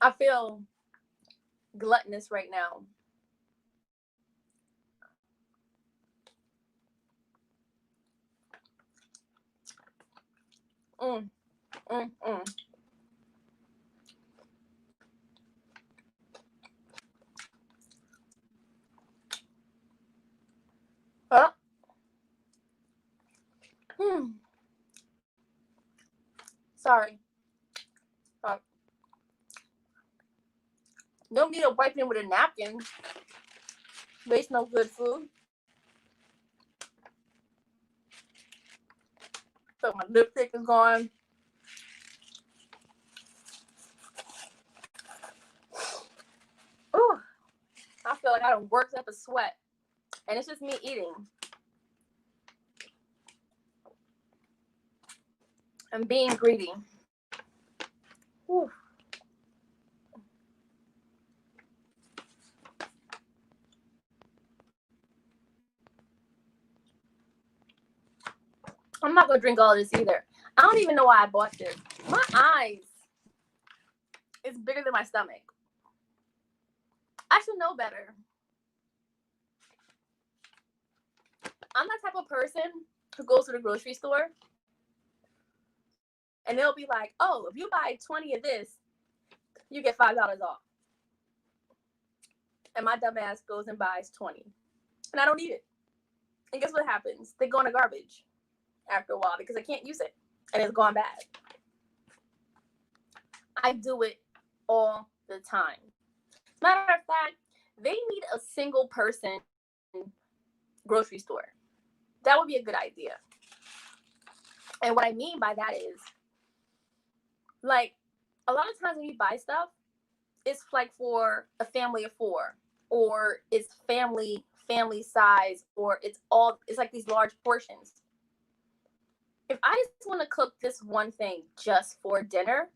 I feel gluttonous right now. Mm, mm, mm. Huh? Hmm. Sorry. Don't need to wipe it with a napkin. Waste no good food. So my lipstick is gone. Ooh, I feel like I done worked up a sweat. And it's just me eating. I'm being greedy. Ooh. I'm not gonna drink all this either. I don't even know why I bought this. My eyes is bigger than my stomach. I should know better. I'm that type of person who goes to the grocery store and they'll be like, oh, if you buy 20 of this, you get $5 off. And my dumb ass goes and buys 20. And I don't eat it. And guess what happens? They go in the garbage after a while because I can't use it. And it's gone bad. I do it all the time. Matter of fact, they need a single person grocery store. That would be a good idea. And what I mean by that is, like, a lot of times when you buy stuff, it's like for a family of 4, or it's family size, or it's like these large portions. If I just want to cook this one thing just for dinner,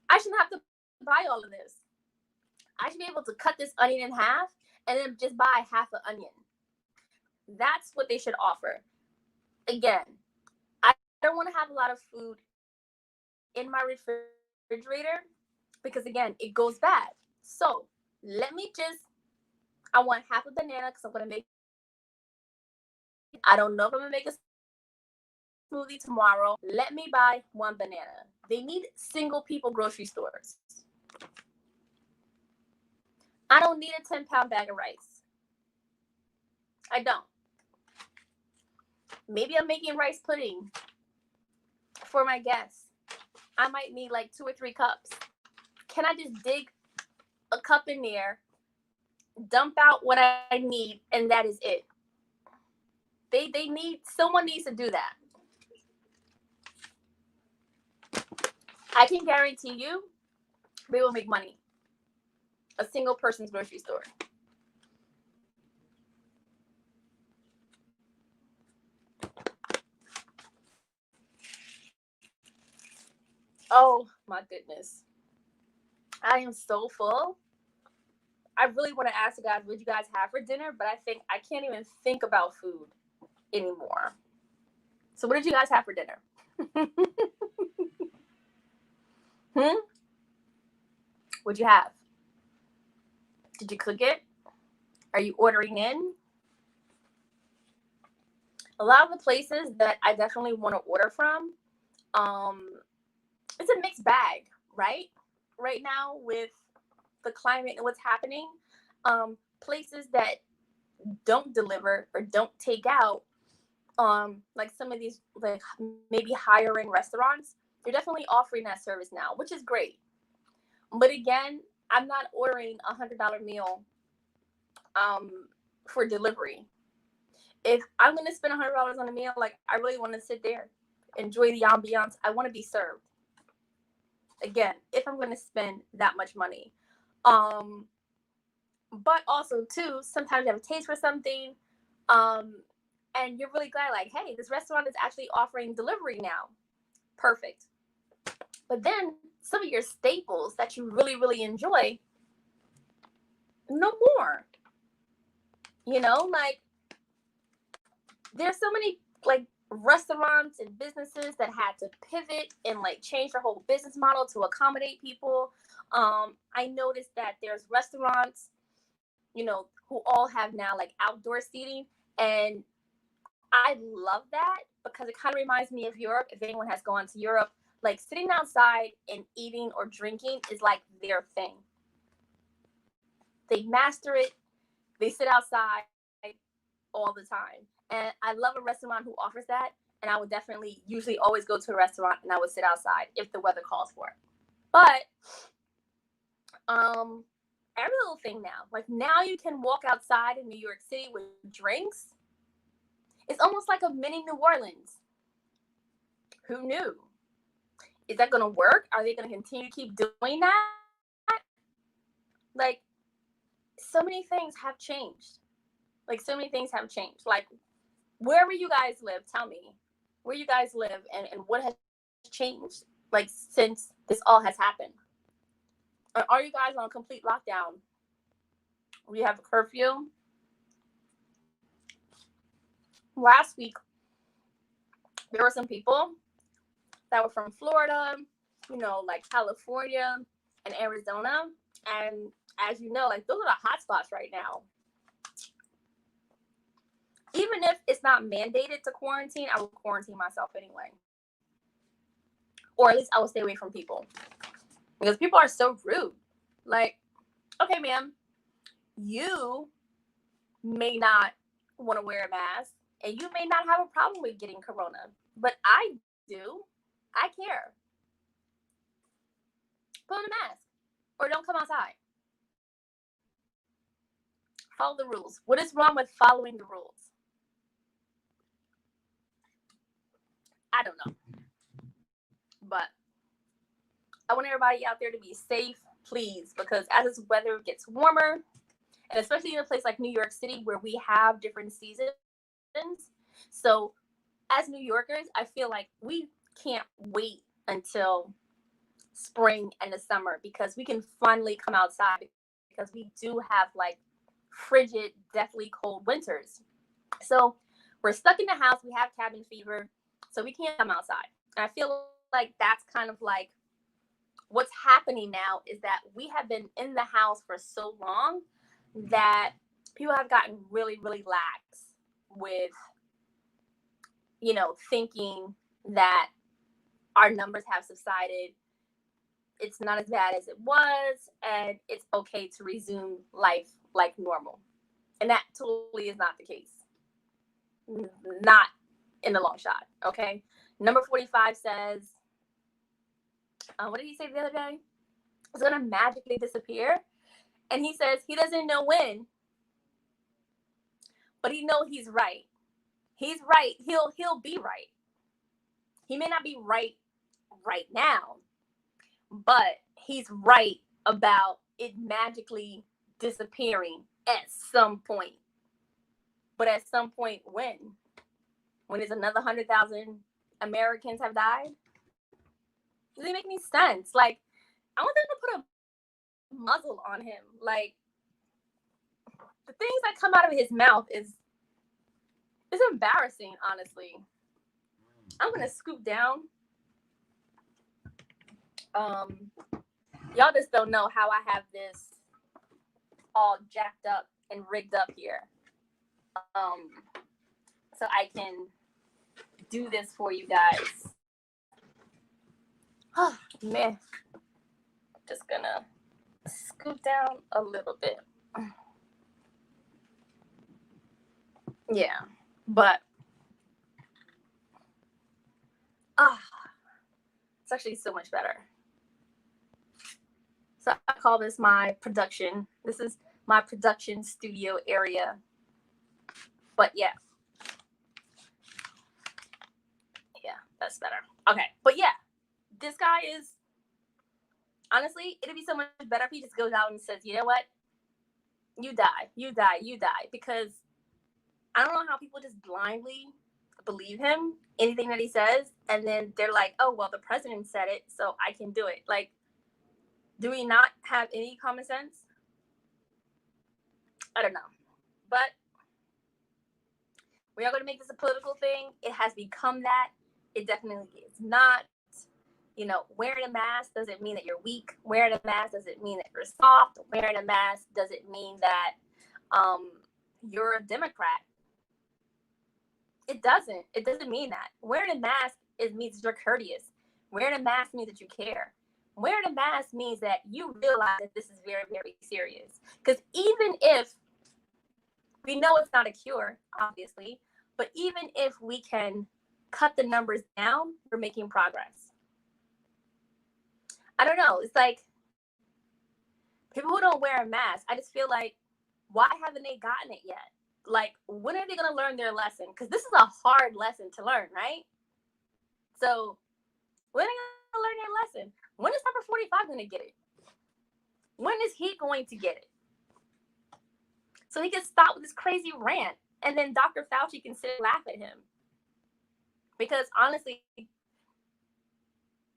I shouldn't have to buy all of this. I should be able to cut this onion in half and then just buy half an onion. That's what they should offer. Again, I don't want to have a lot of food in my refrigerator because, again, it goes bad. So I want half a banana because I'm going to make, I don't know if I'm going to make a smoothie tomorrow. Let me buy 1 banana. They need single people grocery stores. I don't need a 10-pound bag of rice. I don't. Maybe I'm making rice pudding for my guests. I might need like 2 or 3 cups. Can I just dig a cup in there, dump out what I need, and that is it? Someone needs to do that. I can guarantee you they will make money. A single person's grocery store. Oh my goodness. I am so full. I really want to ask you guys what you guys have for dinner, but I think I can't even think about food anymore. So what did you guys have for dinner? What'd you have? Did you cook it? Are you ordering in? A lot of the places that I definitely want to order from, it's a mixed bag, right? Right now with the climate and what's happening, places that don't deliver or don't take out, like some of these like maybe higher end restaurants, they're definitely offering that service now, which is great. But again, I'm not ordering $100 meal um for delivery. If I'm gonna spend $100 on a meal, like I really want to sit there, enjoy the ambiance. I want to be served. Again, if I'm gonna spend that much money, um, but also too, sometimes you have a taste for something, um, and you're really glad, like, hey, this restaurant is actually offering delivery now. Perfect. But then some of your staples that you really, really enjoy, no more. Like there's so many like restaurants and businesses that had to pivot and like change their whole business model to accommodate people. I noticed that there's restaurants, who all have now like outdoor seating, and I love that because it kind of reminds me of Europe. If anyone has gone to Europe, like sitting outside and eating or drinking is like their thing. They master it. They sit outside all the time. And I love a restaurant who offers that. And I would definitely usually always go to a restaurant and I would sit outside if the weather calls for it. But every little thing now, like now you can walk outside in New York City with drinks. It's almost like a mini New Orleans. Who knew? Is that going to work? Are they going to continue to keep doing that? Like, so many things have changed. Like, wherever you guys live, tell me where you guys live and what has changed, like, since this all has happened. Are you guys on complete lockdown? We have a curfew. Last week, there were some people that were from Florida, like California and Arizona. And as you know, like those are the hot spots right now. Even if it's not mandated to quarantine, I will quarantine myself anyway. Or at least I will stay away from people. Because people are so rude. Like, okay, ma'am, you may not want to wear a mask and you may not have a problem with getting corona. But I do. I care. Put on a mask or don't come outside. Follow the rules. What is wrong with following the rules? I don't know. But I want everybody out there to be safe, please, because as this weather gets warmer, and especially in a place like New York City where we have different seasons. So as New Yorkers, I feel like we can't wait until spring and the summer because we can finally come outside because we do have like frigid, deathly cold winters. So we're stuck in the house. We have cabin fever, so we can't come outside. And I feel like that's kind of like what's happening now is that we have been in the house for so long that people have gotten really, really lax with, thinking that our numbers have subsided. It's not as bad as it was, and it's okay to resume life like normal. And that totally is not the case. Not in the long shot, okay? Number 45 says, what did he say the other day? It's going to magically disappear. And he says he doesn't know when, but he knows he's right. He's right. He'll be right. He may not be right now, but he's right about it magically disappearing at some point. But at some point when? When there's another 100,000 Americans have died? Doesn't make any sense. Like, I want them to put a muzzle on him. Like, the things that come out of his mouth is embarrassing, honestly. I'm gonna scoop down. Y'all just don't know how I have this all jacked up and rigged up here. So I can do this for you guys. Oh man. Just gonna scoop down a little bit. Yeah, but ah, it's actually so much better. So I call this my production. This is my production studio area. But yeah, that's better. Okay, but yeah, this guy is honestly, it'd be so much better if he just goes out and says, you know what, you die, you die, you die, because I don't know how people just blindly believe him, anything that he says, and then they're like, oh well, the president said it, so I can do it. Like, do we not have any common sense? I don't know, but we're not going to make this a political thing. It has become that. It definitely is not. You know, wearing a mask doesn't mean that you're weak. Wearing a mask doesn't mean that you're soft. Wearing a mask doesn't mean that you're a Democrat. It doesn't. It doesn't mean that. Wearing a mask means that you're courteous. Wearing a mask means that you care. Wearing a mask means that you realize that this is very, very serious. Because even if we know it's not a cure, obviously, but even if we can cut the numbers down, we're making progress. I don't know. It's like people who don't wear a mask, I just feel like, why haven't they gotten it yet? Like, when are they going to learn their lesson? Because this is a hard lesson to learn, right? So, when are they going to learn their lesson? When is number 45 going to get it? When is he going to get it? So he can stop with this crazy rant. And then Dr. Fauci can sit and laugh at him. Because honestly,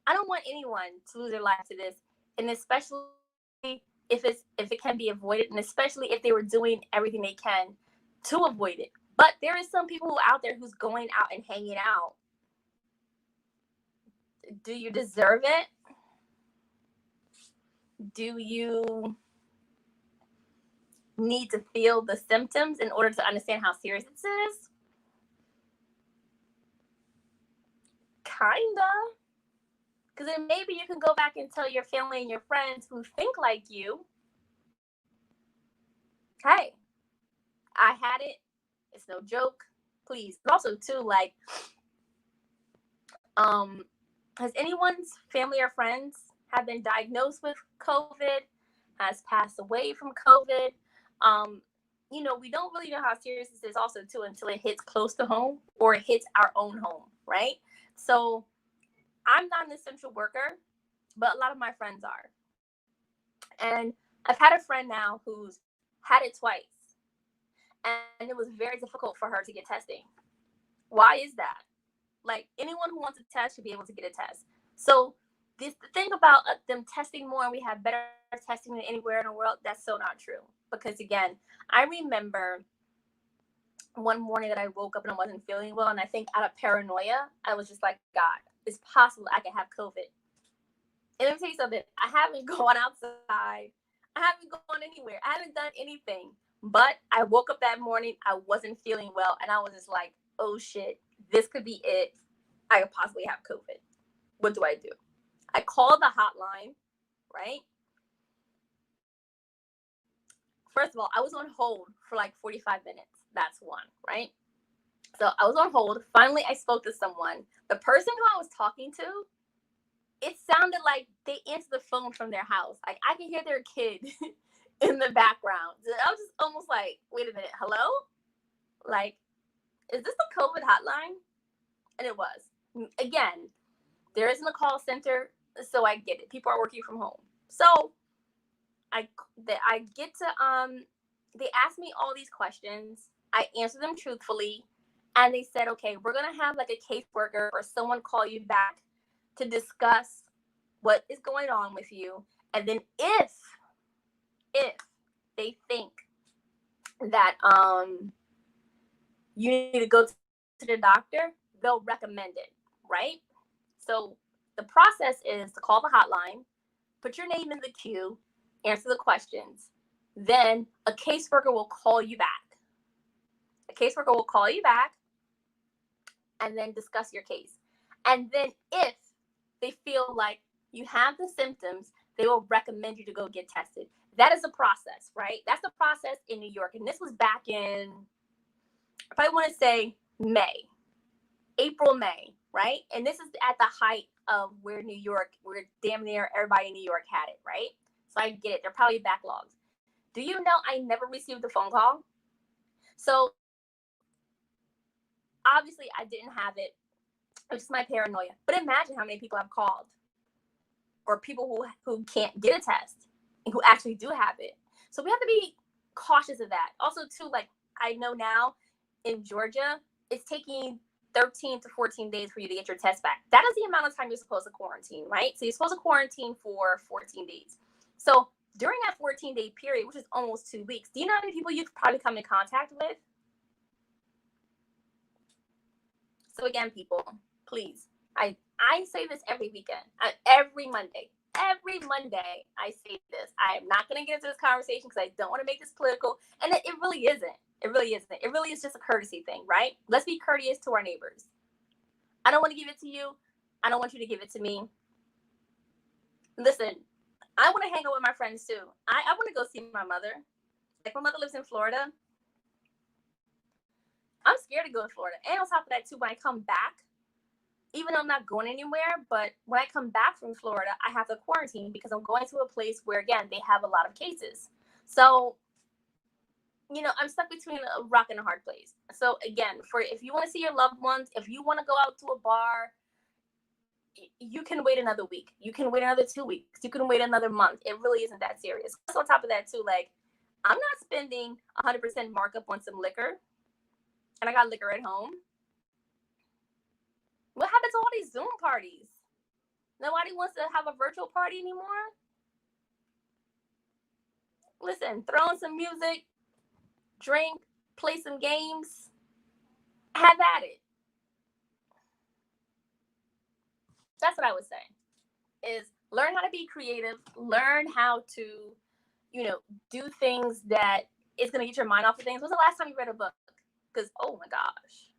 I don't want anyone to lose their life to this. And especially if it can be avoided, and especially if they were doing everything they can to avoid it. But there is some people out there who's going out and hanging out. Do you deserve it? Do you need to feel the symptoms in order to understand how serious this is? Kinda. Because then maybe you can go back and tell your family and your friends who think like you, hey, I had it. It's no joke. Please. But also too, like, has anyone's family or friends have been diagnosed with COVID, has passed away from COVID? You know, we don't really know how serious this is also too until it hits close to home or it hits our own home, right? So I'm not an essential worker, but a lot of my friends are. And I've had a friend now who's had it twice, and it was very difficult for her to get testing. Why is that? Like, anyone who wants a test should be able to get a test. So the thing about them testing more and we have better testing than anywhere in the world, that's so not true. Because again, I remember one morning that I woke up and I wasn't feeling well, and I think out of paranoia, I was just like, God, it's possible I could have COVID. And let me tell you something, I haven't gone outside. I haven't gone anywhere. I haven't done anything. But I woke up that morning, I wasn't feeling well, and I was just like, oh shit, this could be it. I could possibly have COVID. What do? I called the hotline, right? First of all, I was on hold for like 45 minutes. That's one, right? So I was on hold. Finally, I spoke to someone. The person who I was talking to, it sounded like they answered the phone from their house. Like, I could hear their kid in the background. I was just almost like, wait a minute, hello? Like, is this the COVID hotline? And it was. Again, there isn't a call center, so I get it. People are working from home. So I get to they asked me all these questions. I answered them truthfully, and they said, okay, we're gonna have like a caseworker or someone call you back to discuss what is going on with you, and then if they think that you need to go to the doctor, they'll recommend it, right? So the process is to call the hotline, put your name in the queue, answer the questions. Then a caseworker will call you back. A caseworker will call you back and then discuss your case. And then if they feel like you have the symptoms, they will recommend you to go get tested. That is a process, right? That's the process in New York. And this was back in if I want to say May, April, May, right? And this is at the height of where damn near everybody in New York had it, right? So I get it. They're probably backlogs. Do you know I never received a phone call? So obviously I didn't have it. It was just my paranoia. But imagine how many people I've called, or people who can't get a test and who actually do have it. So we have to be cautious of that. Also, too, like I know now in Georgia, it's taking 13 to 14 days for you to get your test back. That is the amount of time you're supposed to quarantine, right? So you're supposed to quarantine for 14 days. So during that 14-day period, which is almost 2 weeks, do you know how many people you could probably come in contact with? So again, people, please, I say this every weekend, every Monday I say this. I am not going to get into this conversation because I don't want to make this political, and it really isn't. It really isn't. It really is just a courtesy thing, right? Let's be courteous to our neighbors. I don't want to give it to you. I don't want you to give it to me. Listen, I want to hang out with my friends too. I want to go see my mother. Like, my mother lives in Florida. I'm scared to go to Florida. And on top of that too, when I come back, even though I'm not going anywhere, but when I come back from Florida, I have to quarantine because I'm going to a place where, again, they have a lot of cases. So, you know, I'm stuck between a rock and a hard place. So again, if you want to see your loved ones, if you want to go out to a bar, you can wait another week. You can wait another 2 weeks. You can wait another month. It really isn't that serious. So on top of that too, like, I'm not spending 100% markup on some liquor, and I got liquor at home. What happened to all these Zoom parties? Nobody wants to have a virtual party anymore. Listen, throw on some music, drink, play some games, have at it. That's what I would say, is learn how to be creative, learn how to, you know, do things that is going to get your mind off of things. When was the last time you read a book? Because, oh my gosh,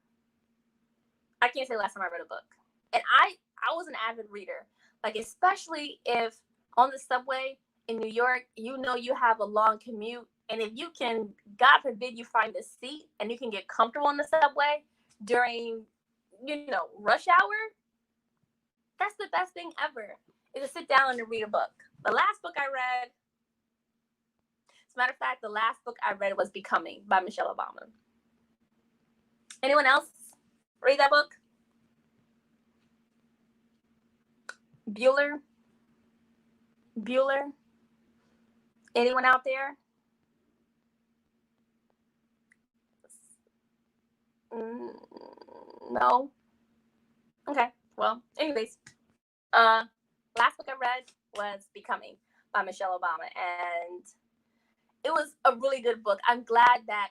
I can't say the last time I read a book. And I was an avid reader, like, especially if on the subway in New York, you know, you have a long commute. And if you can, God forbid, you find a seat and you can get comfortable on the subway during, you know, rush hour, that's the best thing ever, is to sit down and read a book. The last book I read, as a matter of fact, the last book I read was Becoming by Michelle Obama. Anyone else read that book? Bueller? Anyone out there? No? Okay. Well, anyways, last book I read was Becoming by Michelle Obama, and it was a really good book. I'm glad that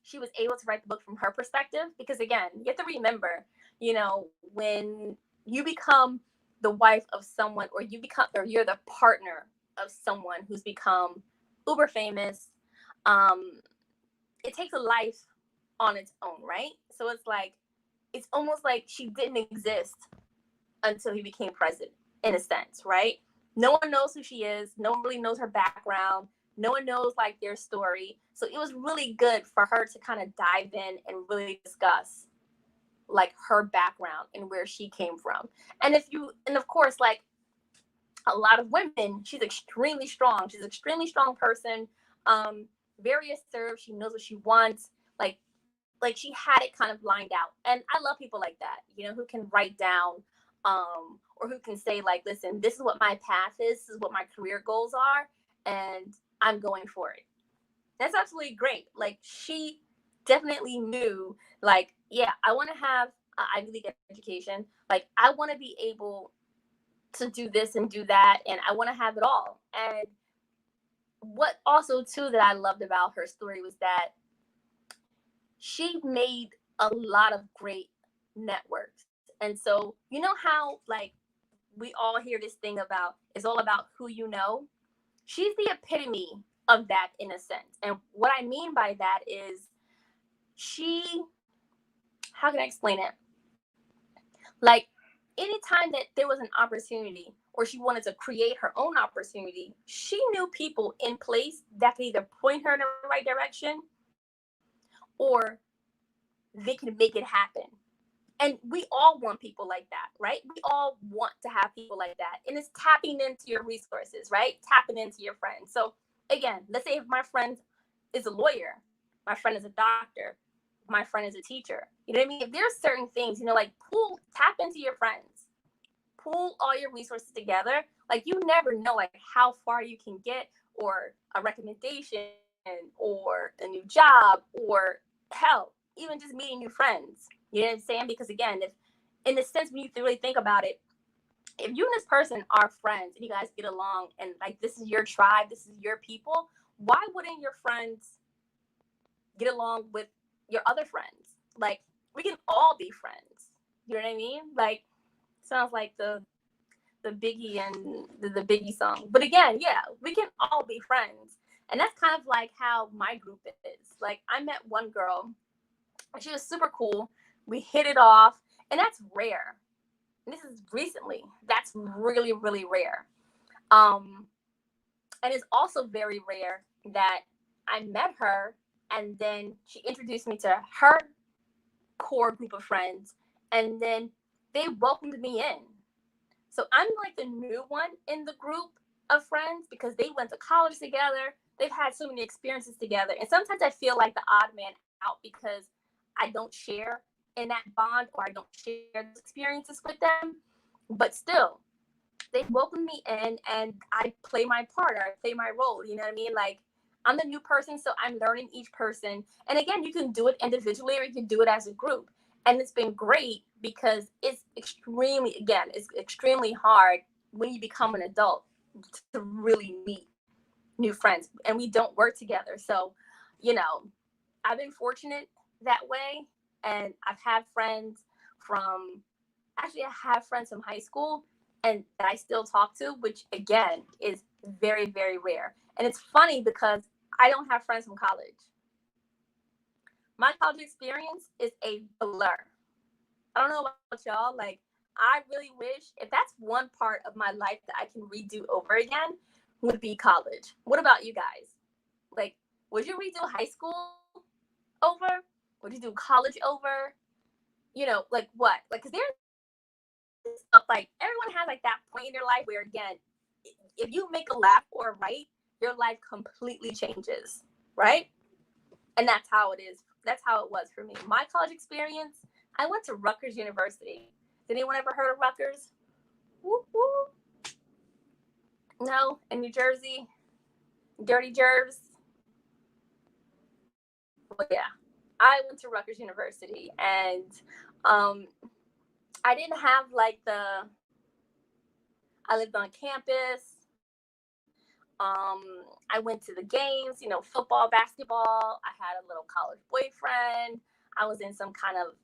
she was able to write the book from her perspective, because again, you have to remember, you know, when you become the wife of someone, or you're the partner of someone who's become uber famous, it takes a life on its own, right? So it's almost like she didn't exist until he became president, in a sense, right? No one knows who she is. No one really knows her background. No one knows, like, their story. So it was really good for her to kind of dive in and really discuss, like, her background and where she came from. And of course, like a lot of women, she's extremely strong. She's an extremely strong person, very assertive. She knows what she wants. Like she had it kind of lined out. And I love people like that, you know, who can write down, or who can say, like, listen, this is what my path is. This is what my career goals are. And I'm going for it. That's absolutely great. Like, she definitely knew, like, yeah, I want to have an Ivy League education. Like, I want to be able to do this and do that. And I want to have it all. And what also, too, that I loved about her story was that she made a lot of great networks. And so, you know how, like, we all hear this thing about, it's all about who you know? She's the epitome of that, in a sense. And what I mean by that is how can I explain it? Like, anytime that there was an opportunity, or she wanted to create her own opportunity, she knew people in place that could either point her in the right direction, or they can make it happen. And we all want people like that, right? We all want to have people like that. And it's tapping into your resources, right? Tapping into your friends. So again, let's say if my friend is a lawyer, my friend is a doctor, my friend is a teacher. You know what I mean? If there's certain things, like tap into your friends. Pool all your resources together. Like you never know like how far you can get, or a recommendation, or a new job, or hell, even just meeting new friends. You know what I'm saying? Because again, if in the sense when you really think about it, if you and this person are friends and you guys get along and like this is your tribe, this is your people, why wouldn't your friends get along with your other friends? Like we can all be friends. You know what I mean? Like sounds like the Biggie and the Biggie song. But again, yeah, we can all be friends. And that's kind of like how my group is. Like I met one girl, and she was super cool. We hit it off, and that's rare. And this is recently. That's really, really rare. And it's also very rare that I met her and then she introduced me to her core group of friends, and then they welcomed me in. So I'm like the new one in the group of friends because they went to college together. They've had so many experiences together. And sometimes I feel like the odd man out because I don't share in that bond, or I don't share those experiences with them. But still, they welcome me in and I play my part, or I play my role. You know what I mean? Like I'm the new person, so I'm learning each person. And again, you can do it individually or you can do it as a group. And it's been great because it's extremely hard when you become an adult to really meet new friends. And we don't work together. So, I've been fortunate that way. And I've had friends I have friends from high school and that I still talk to, which again is very, very rare. And it's funny because I don't have friends from college. My college experience is a blur. I don't know about y'all. Like, I really wish if that's one part of my life that I can redo over again would be college. What about you guys? Like, would you redo high school over? Would you do college over? Like what? Like, because there's stuff like everyone has like that point in their life where, again, if you make a laugh or a right, your life completely changes, right? And that's how it is. That's how it was for me. My college experience, I went to Rutgers University. Did anyone ever heard of Rutgers? Whoop, whoop. No? In New Jersey? Dirty Jerbs? Well, yeah. I went to Rutgers University, and I didn't have like I lived on campus. I went to the games, football, basketball. I had a little college boyfriend. I was in some kind of,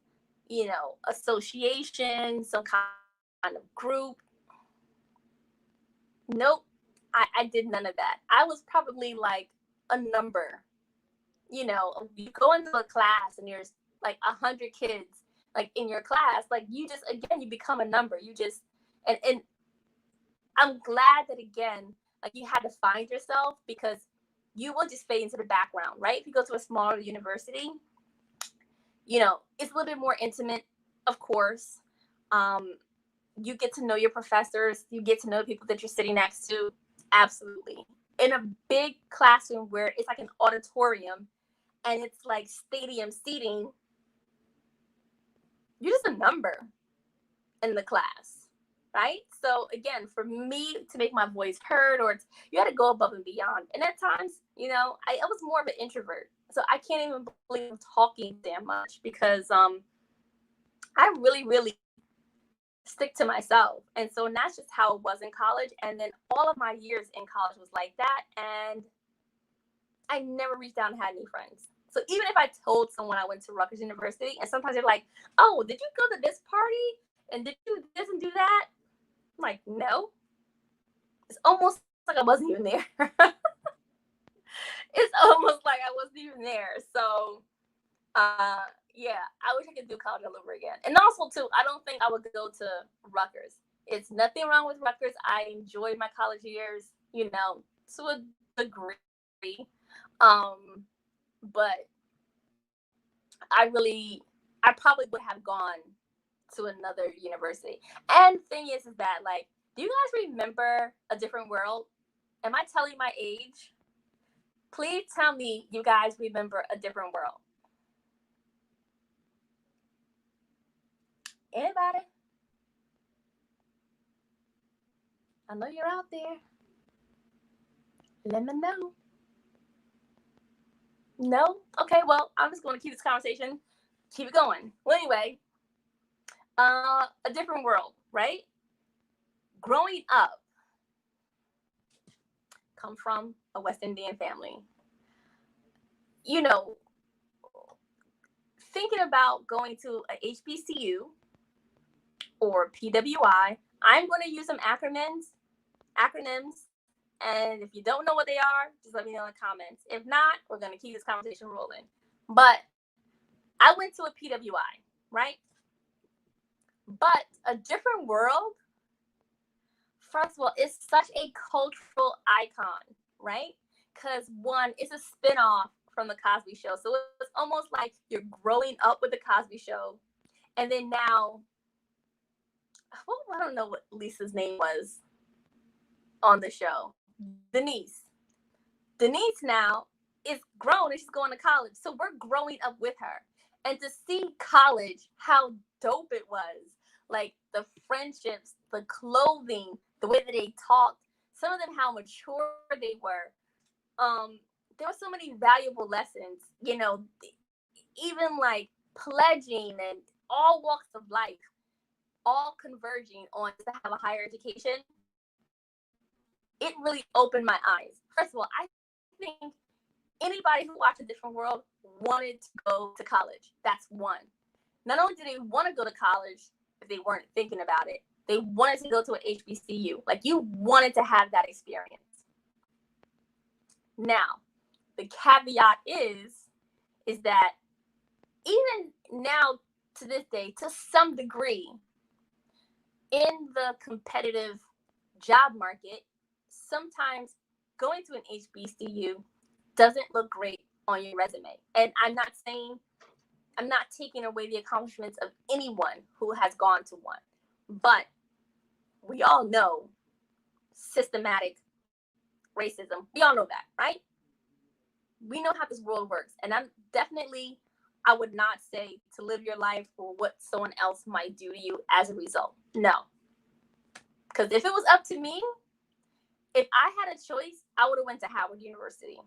association, some kind of group. Nope. I did none of that. I was probably like a number. You go into a class and there's like 100 kids like in your class. Like you just, again, you become a number. You just, and I'm glad that, again, like you had to find yourself because you will just fade into the background, right? If you go to a smaller university, it's a little bit more intimate, of course. You get to know your professors, you get to know the people that you're sitting next to. Absolutely. In a big classroom where it's like an auditorium and it's like stadium seating, you're just a number in the class, right? So again, for me to make my voice heard, or you had to go above and beyond. And at times, I was more of an introvert, so I can't even believe I'm talking damn much because I really, really stick to myself. And so that's just how it was in college. And then all of my years in college was like that. And I never reached out and had any friends. So even if I told someone I went to Rutgers University, and sometimes they're like, oh, did you go to this party? And did you do this and do that? I'm like, no. It's almost like I wasn't even there. It's almost like I wasn't even there. So, yeah, I wish I could do college all over again. And also, too, I don't think I would go to Rutgers. It's nothing wrong with Rutgers. I enjoyed my college years, to a degree. But I probably would have gone to another university. And the thing is that, like, do you guys remember A Different World? Am I telling my age? Please tell me you guys remember A Different World. Anybody? I know you're out there. Let me know. No? Okay, well, I'm just going to keep this conversation, keep it going. Well, anyway, A Different World, right? Growing up, come from a West Indian family. You know, thinking about going to a HBCU or PWI, I'm going to use some acronyms. And if you don't know what they are, just let me know in the comments. If not, we're going to keep this conversation rolling. But I went to a PWI, right? But A Different World, first of all, it's such a cultural icon, right? Because one, it's a spinoff from the Cosby Show. So it's almost like you're growing up with the Cosby Show. And then now, well, I don't know what Lisa's name was on the show. Denise now is grown and she's going to college. So we're growing up with her. And to see college, how dope it was. Like the friendships, the clothing, the way that they talked, some of them how mature they were. There were so many valuable lessons, you know, even like pledging and all walks of life, all converging on to have a higher education. It really opened my eyes. First of all, I think anybody who watched A Different World wanted to go to college. That's one. Not only did they want to go to college if they weren't thinking about it, they wanted to go to an HBCU. Like, you wanted to have that experience. Now, the caveat is that even now to this day, to some degree, in the competitive job market, sometimes going to an HBCU doesn't look great on your resume. And I'm not taking away the accomplishments of anyone who has gone to one. But we all know systematic racism. We all know that, right? We know how this world works. And I would not say to live your life for what someone else might do to you as a result. No. Because if it was up to me, if I had a choice, I would have went to Howard University.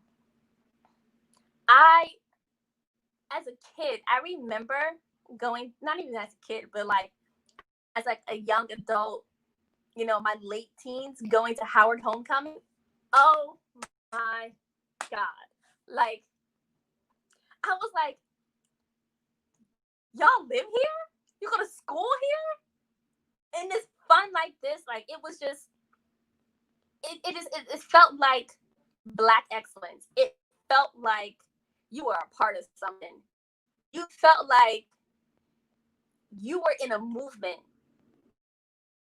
As a kid, I remember going, not even as a kid, but like as like a young adult, you know, my late teens, going to Howard Homecoming. Oh my God. Like, I was like, y'all live here? You go to school here? And it's fun like this. Like, it was just, it felt like Black excellence. It felt like you were a part of something. You felt like you were in a movement.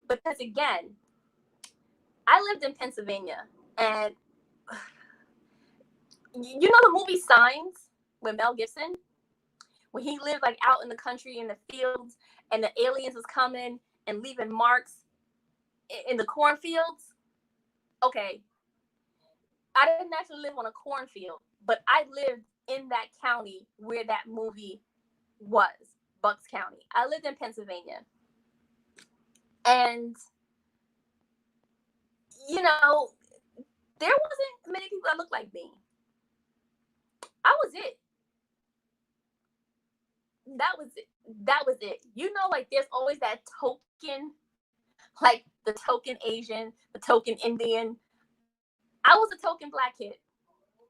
Because again, I lived in Pennsylvania, and you know the movie Signs with Mel Gibson? When he lived like out in the country in the fields and the aliens was coming and leaving marks in the cornfields? Okay. I didn't actually live on a cornfield, but I lived in that county where that movie was, Bucks County. I lived in Pennsylvania. And, you know, there wasn't many people that looked like me. I was it. That was it. You know, like there's always that token, like the token Asian, the token Indian. I was a token Black kid.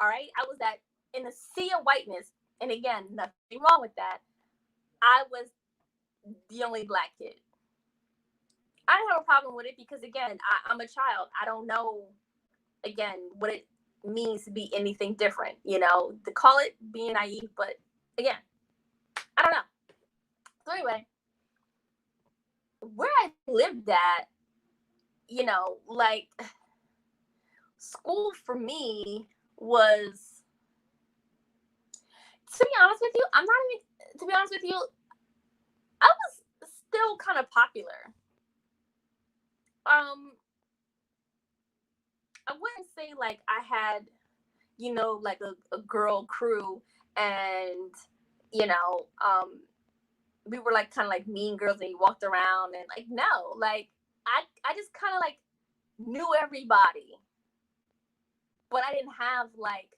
All right. I was that in a sea of whiteness. And again, nothing wrong with that. I was the only Black kid. I didn't have a problem with it because again, I'm a child. I don't know, again, what it means to be anything different, you know, to call it being naive, but again, I don't know. So anyway, where I lived at, you know, like school for me was, to be honest with you, I'm not even, to be honest with you, I was still kind of popular. I wouldn't say like I had, like a girl crew, and you know, we were like kind of like mean girls, and you walked around and like no, like I just kind of like knew everybody, but I didn't have like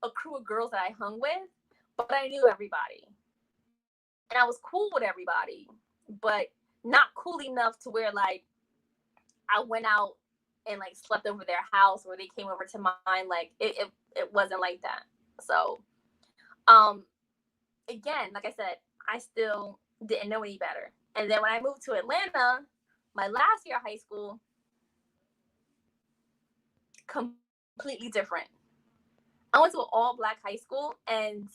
a crew of girls that I hung with, but I knew everybody, and I was cool with everybody, but not cool enough to where like I went out and like slept over their house or they came over to mine. Like it wasn't like that. So um again, like I said, I still didn't know any better. And then when I moved to Atlanta, my last year of high school, completely different. I went to an all black high school and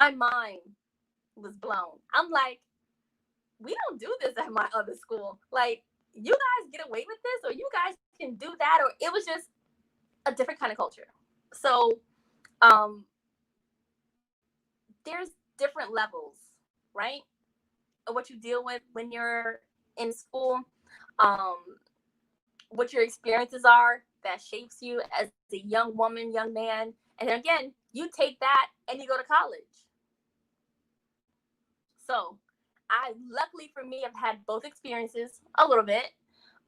my mind was blown. I'm like, we don't do this at my other school. Like, you guys get away with this, or you guys can do that, or it was just a different kind of culture. So, there's different levels, right, of what you deal with when you're in school, um, what your experiences are that shapes you as a young woman, young man, and then again, you take that and you go to college. So, I luckily for me, I've had both experiences a little bit.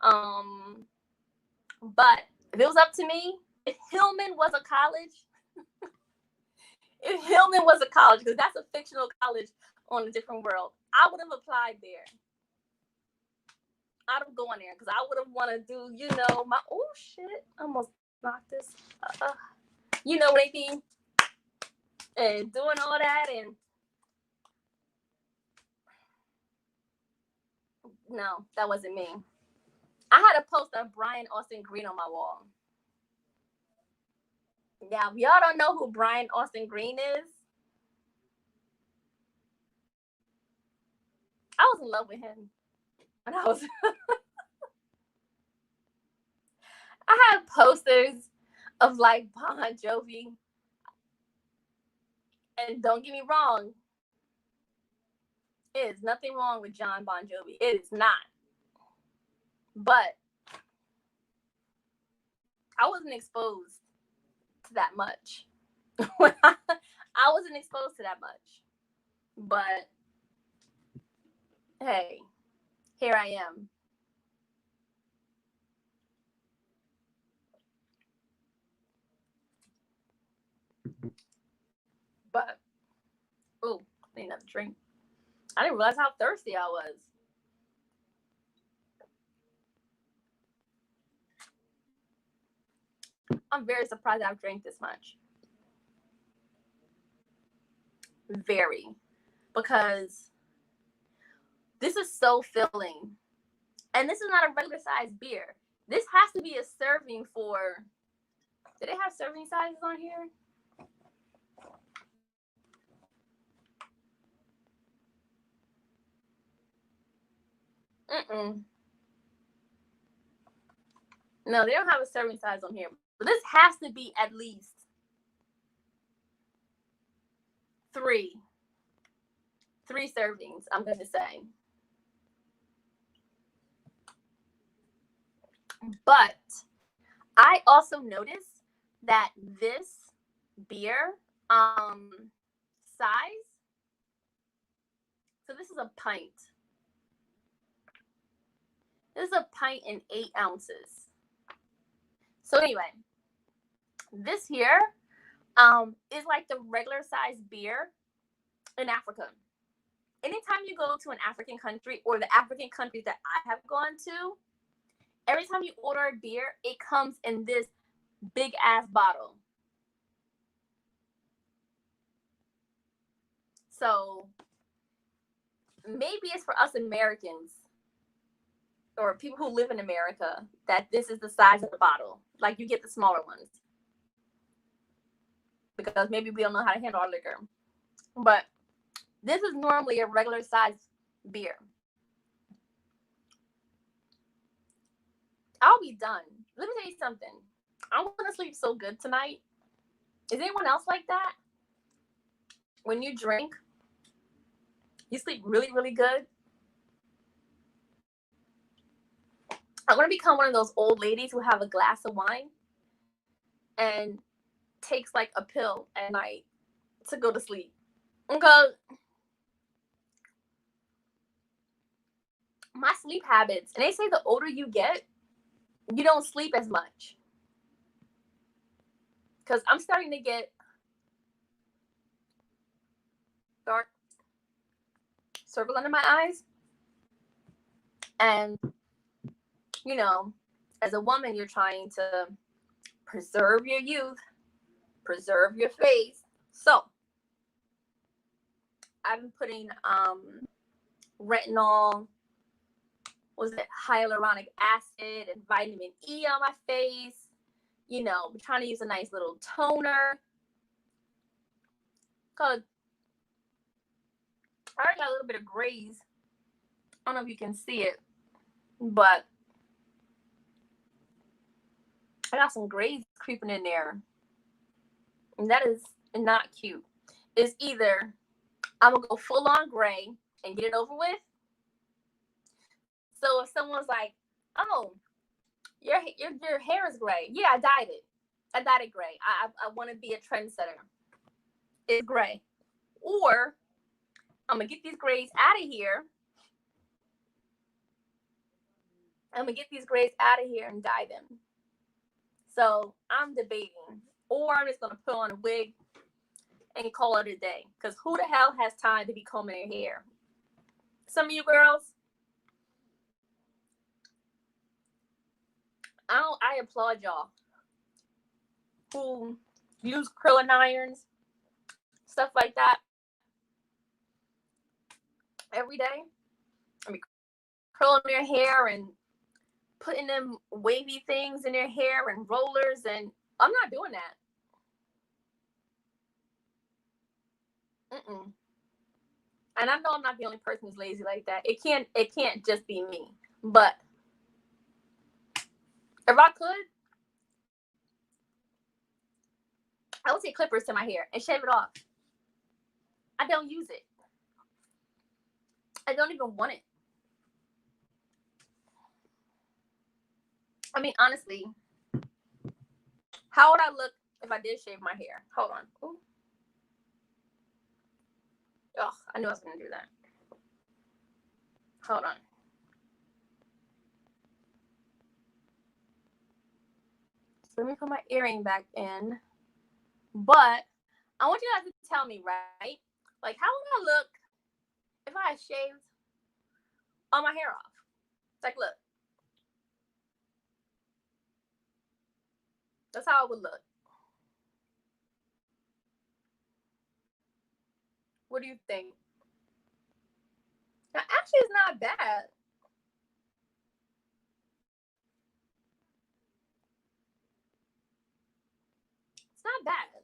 Um, but if it was up to me, if Hillman was a college, because that's a fictional college on a different world, I would have applied there. I'd have gone there because I would have want to do, my oh shit, I almost knocked this. What I mean, and doing all that, and no, that wasn't me. I had a poster of Brian Austin Green on my wall. Now, if y'all don't know who Brian Austin Green is, I was in love with him when I was. I had posters of like Bon Jovi, and don't get me wrong, it is nothing wrong with John Bon Jovi. It is not. But I wasn't exposed to that much. I wasn't exposed to that much. But hey, here I am. But, oh, I need another drink. I didn't realize how thirsty I was. I'm very surprised I've drank this much. Very. Because this is so filling. And this is not a regular size beer. This has to be a serving for. Do they have serving sizes on here? Mm-mm. No, they don't have a serving size on here. But this has to be at least three. Three servings, I'm going to say. But I also noticed that this beer size, so this is a pint. This is a pint in 8 ounces. So anyway, this here is like the regular size beer in Africa. Anytime you go to an African country, or the African countries that I have gone to, every time you order a beer, it comes in this big ass bottle. So maybe it's for us Americans, or people who live in America, that this is the size of the bottle. Like, you get the smaller ones. Because maybe we don't know how to handle our liquor. But this is normally a regular size beer. I'll be done. Let me tell you something. I'm going to sleep so good tonight. Is anyone else like that? when you drink, you sleep really, really good. I want to become one of those old ladies who have a glass of wine and takes like a pill at night to go to sleep. Because my sleep habits, and they say the older you get, you don't sleep as much. Because I'm starting to get dark circle under my eyes. And, you know, as a woman, you're trying to preserve your youth, preserve your face. So I've been putting retinol, was it hyaluronic acid and vitamin E on my face. You know, I'm trying to use a nice little toner. Cause I already got a little bit of grays. I don't know if you can see it, but I got some grays creeping in there. And that is not cute. It's either I'm gonna go full on gray and get it over with. So if someone's like, "Oh, your hair is gray," yeah, I dyed it. I dyed it gray. I want to be a trendsetter. It's gray, or I'm gonna get these grays out of here. I'm gonna get these grays out of here and dye them. So I'm debating, or I'm just gonna put on a wig and call it a day. Because who the hell has time to be combing their hair? Some of you girls, I applaud y'all who use curling irons, stuff like that, every day. I mean, curling their hair and putting them wavy things in their hair and rollers, and I'm not doing that. And I know I'm not the only person who's lazy like that. It can't just be me. But if I could, I would take clippers to my hair and shave it off. I don't use it. I don't even want it. I mean, honestly, how would I look if I did shave my hair? Hold on. Ooh. Oh, I knew I was going to do that. Hold on. So let me put my earring back in. But I want you guys to tell me, right? Like, how would I look if I had shaved all my hair off? It's like, look. That's how I would look. What do you think? Now, actually, it's not bad. It's not bad.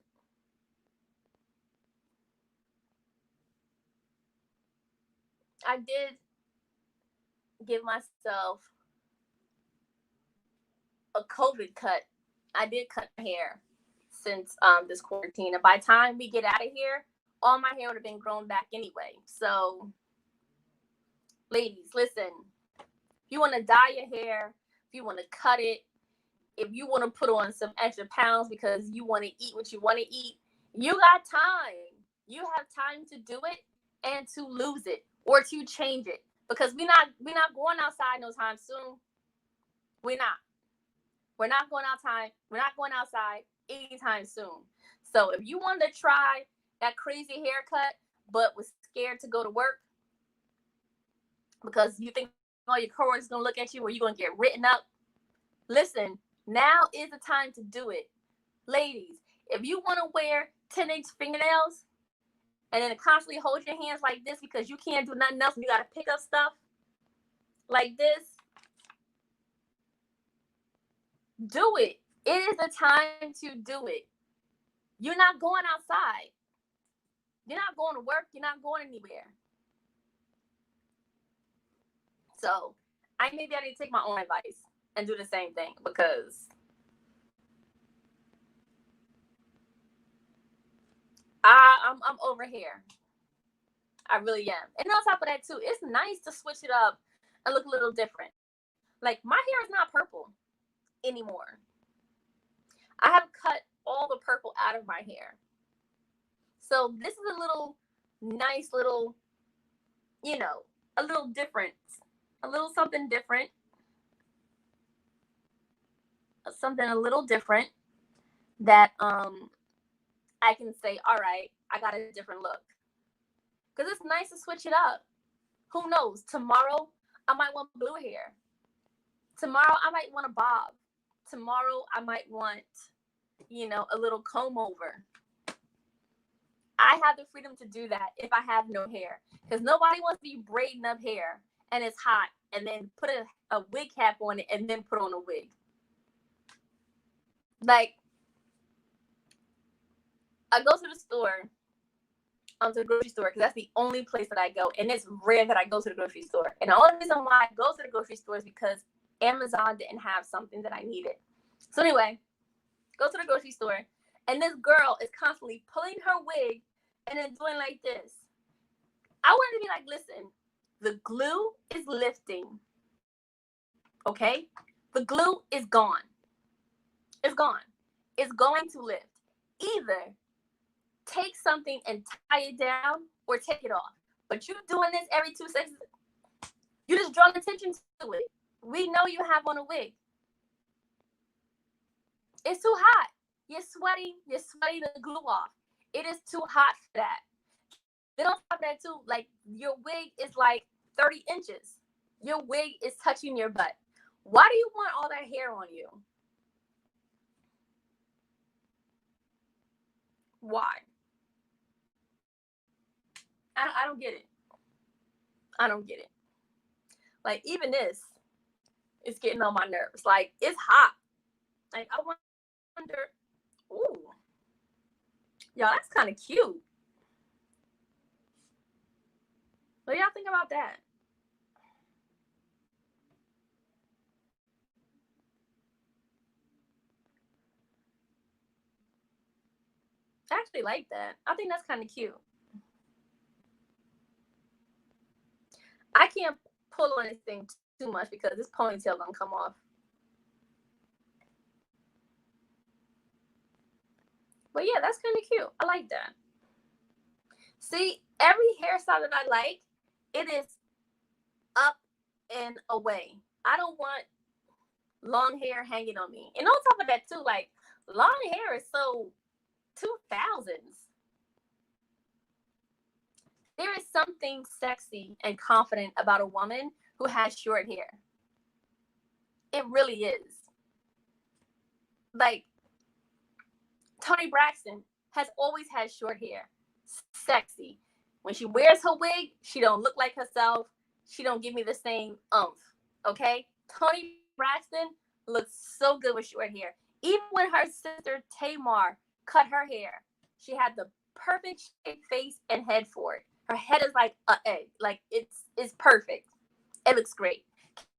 I did give myself a COVID cut. I did cut my hair since this quarantine. And by the time we get out of here, all my hair would have been grown back anyway. So, ladies, listen. If you want to dye your hair, if you want to cut it, if you want to put on some extra pounds because you want to eat what you want to eat, you got time. You have time to do it and to lose it or to change it, because we're not going outside no time soon. We're not going outside. We're not going outside anytime soon. So if you want to try that crazy haircut but was scared to go to work because you think all your coworkers gonna look at you or you're gonna get written up, listen, now is the time to do it. Ladies, if you want to wear 10-inch fingernails and then constantly hold your hands like this because you can't do nothing else and you got to pick up stuff like this, do it. It is the time to do it. You're not going outside. You're not going to work. You're not going anywhere. So maybe I need to take my own advice and do the same thing, because I'm over here. I really am. And on top of that too, it's nice to switch it up and look a little different. Like my hair is not purple anymore. I have cut all the purple out of my hair. So this is a little nice little, you know, a little different, a little something different, something a little different that I can say, all right, I got a different look. Because it's nice to switch it up. Who knows? Tomorrow I might want blue hair. Tomorrow I might want a bob. Tomorrow I might want, a little comb over. I have the freedom to do that if I have no hair. Because nobody wants to be braiding up hair and it's hot and then put a wig cap on it and then put on a wig. Like, I go to the store, to the grocery store, because that's the only place that I go. And it's rare that I go to the grocery store. And the only reason why I go to the grocery store is because Amazon didn't have something that I needed. So anyway, go to the grocery store. And this girl is constantly pulling her wig and then doing like this. I wanted to be like, listen, the glue is lifting. Okay? The glue is gone. It's gone. It's going to lift. Either take something and tie it down or take it off. But you doing this every 2 seconds, you just drawing attention to it. We know you have on a wig. It's too hot. You're sweating the glue off. It is too hot for that. Then on top of that too, like your wig is like 30 inches. Your wig is touching your butt. Why do you want all that hair on you? Why? I don't get it. I don't get it. Like even this is getting on my nerves. Like it's hot. Like I wonder, ooh, y'all, that's kind of cute. What do y'all think about that? I actually like that. I think that's kind of cute. I can't pull on anything too much because this ponytail gonna come off. But yeah, that's kind of cute. I like that. See, every hairstyle that I like, it is up and away. I don't want long hair hanging on me. And on top of that too, like long hair is so 2000s. There is something sexy and confident about a woman who has short hair. It really is. Like, Toni Braxton has always had short hair. Sexy. When she wears her wig, she don't look like herself. She don't give me the same oomph. Okay? Toni Braxton looks so good with short hair. Even when her sister Tamar cut her hair, she had the perfect shaped face and head for it. Her head is like an egg. Like it's perfect. It looks great.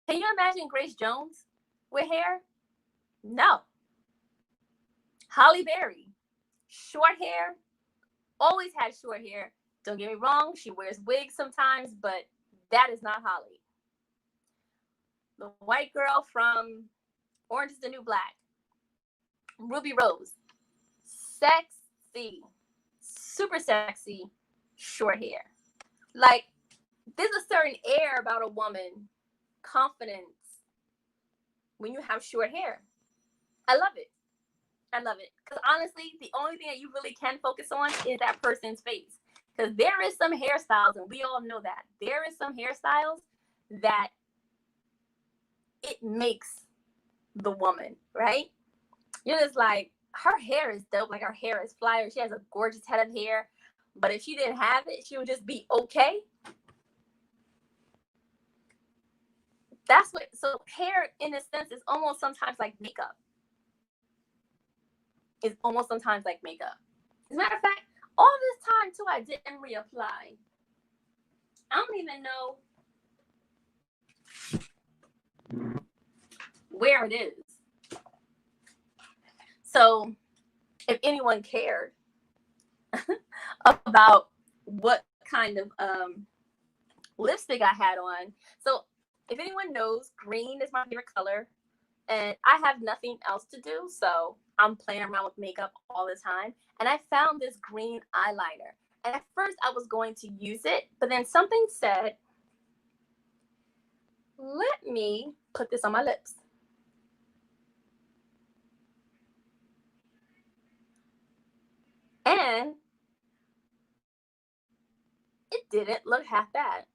Can you imagine Grace Jones with hair? No. Halle Berry, short hair, always had short hair. Don't get me wrong, she wears wigs sometimes, but that is not Halle. The white girl from Orange is the New Black, Ruby Rose, sexy, super sexy, short hair. Like, there's a certain air about a woman, confidence, when you have short hair. I love it. I love it. Because honestly, the only thing that you really can focus on is that person's face. Because there is some hairstyles, and we all know that. There is some hairstyles that it makes the woman, right? You're just like, her hair is dope. Like, her hair is fly. She has a gorgeous head of hair. But if she didn't have it, she would just be okay. That's what, so hair, in a sense, is almost sometimes like makeup. It's almost sometimes like makeup. As a matter of fact, all this time, too, I didn't reapply. I don't even know where it is. So, if anyone cared, about what kind of lipstick I had on. So if anyone knows, green is my favorite color, and I have nothing else to do, so I'm playing around with makeup all the time. And I found this green eyeliner. And at first I was going to use it, but then something said, let me put this on my lips. And it didn't look half bad.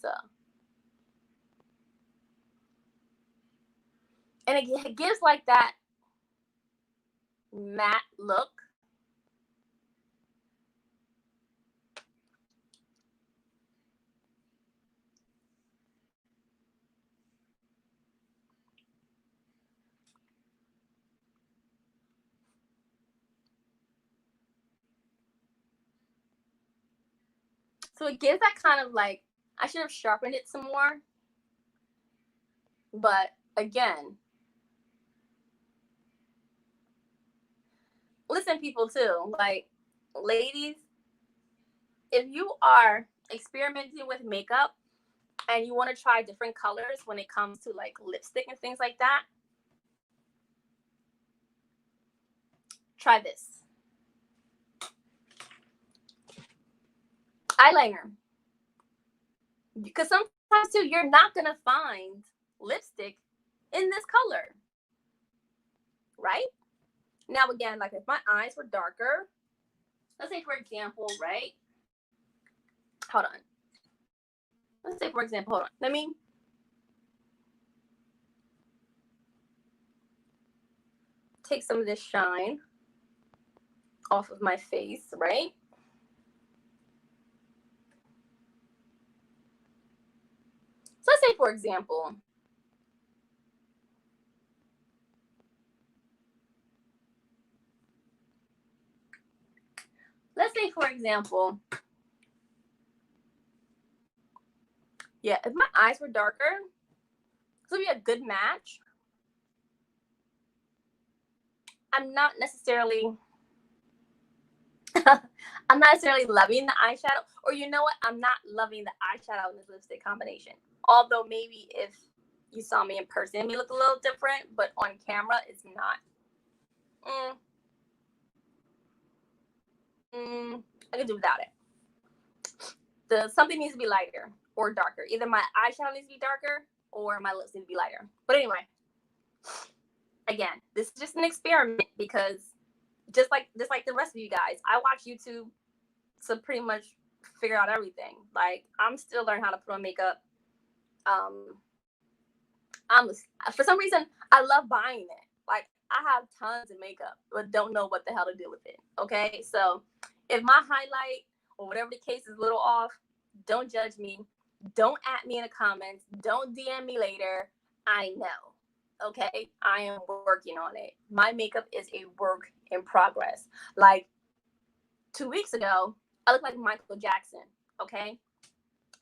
So, and it gives like that matte look. So it gives that kind of like, I should have sharpened it some more. But again, listen, people, too, like, ladies, if you are experimenting with makeup and you want to try different colors when it comes to like lipstick and things like that, try this eyeliner. Because sometimes too, you're not gonna find lipstick in this color, right? Now again, like if my eyes were darker, let's say for example, right? Hold on. Let's say for example, hold on. Let me take some of this shine off of my face, right? So let's say for example, yeah, if my eyes were darker, this would be a good match. I'm not necessarily loving the eyeshadow, or you know what? I'm not loving the eyeshadow in this lipstick combination. Although maybe if you saw me in person, it may look a little different, but on camera, it's not. I can do without it. Something needs to be lighter or darker. Either my eyeshadow needs to be darker or my lips need to be lighter. But anyway, again, this is just an experiment because just like the rest of you guys, I watch YouTube to pretty much figure out everything. Like I'm still learning how to put on makeup. For some reason I love buying it. Like I have tons of makeup, but don't know what the hell to do with it. Okay, so if my highlight or whatever the case is a little off, don't judge me. Don't at me in the comments. Don't DM me later. I know. Okay, I am working on it. My makeup is a work in progress. Like 2 weeks ago, I looked like Michael Jackson. Okay,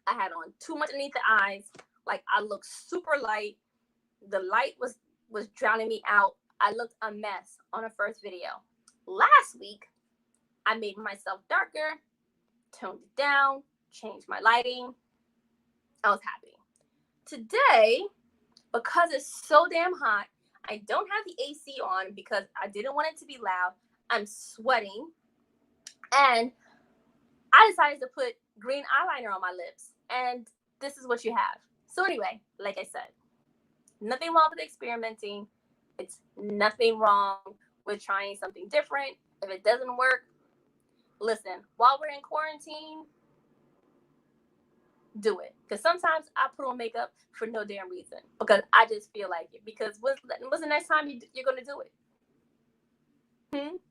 I had on too much underneath the eyes. Like I looked super light. The light was drowning me out. I looked a mess on a first video. Last week, I made myself darker, toned it down, changed my lighting. I was happy. Today, because it's so damn hot, I don't have the AC on because I didn't want it to be loud. I'm sweating. And I decided to put green eyeliner on my lips. And this is what you have. So anyway, like I said, nothing wrong with experimenting. It's nothing wrong with trying something different. If it doesn't work, listen, while we're in quarantine, do it. Because sometimes I put on makeup for no damn reason. Because I just feel like it. Because what's the next time you're going to do it? When's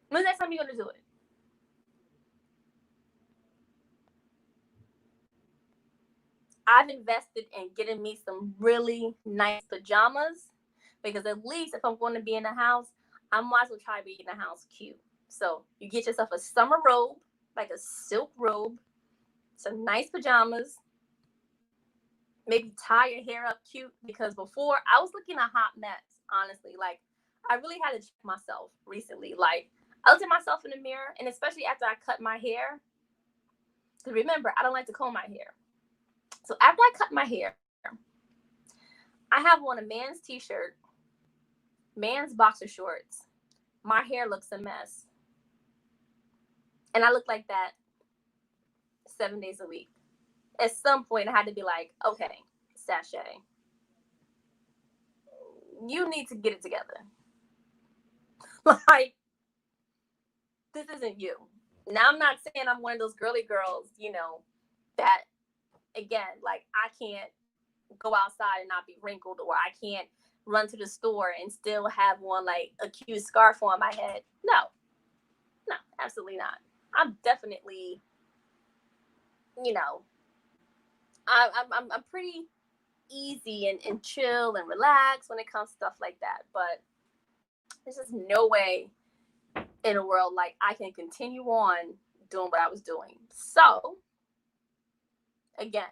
the next time you're going to do it? I've invested in getting me some really nice pajamas. Because at least if I'm going to be in the house, I might as well try to be in the house cute. So you get yourself a summer robe, like a silk robe, some nice pajamas, maybe tie your hair up cute. Because before I was looking a hot mess, honestly. Like I really had to check myself recently. Like I looked at myself in the mirror, and especially after I cut my hair, because remember, I don't like to comb my hair. So after I cut my hair, I have on a man's t-shirt, man's boxer shorts. My hair looks a mess. And I look like that 7 days a week. At some point, I had to be like, okay, Sashay, you need to get it together. Like, this isn't you. Now, I'm not saying I'm one of those girly girls, that, again, like, I can't go outside and not be wrinkled, or I can't run to the store and still have one, like, a cute scarf on my head. No, absolutely not. I'm definitely, I'm pretty easy and chill and relaxed when it comes to stuff like that. But there's just no way in a world like I can continue on doing what I was doing. So, again,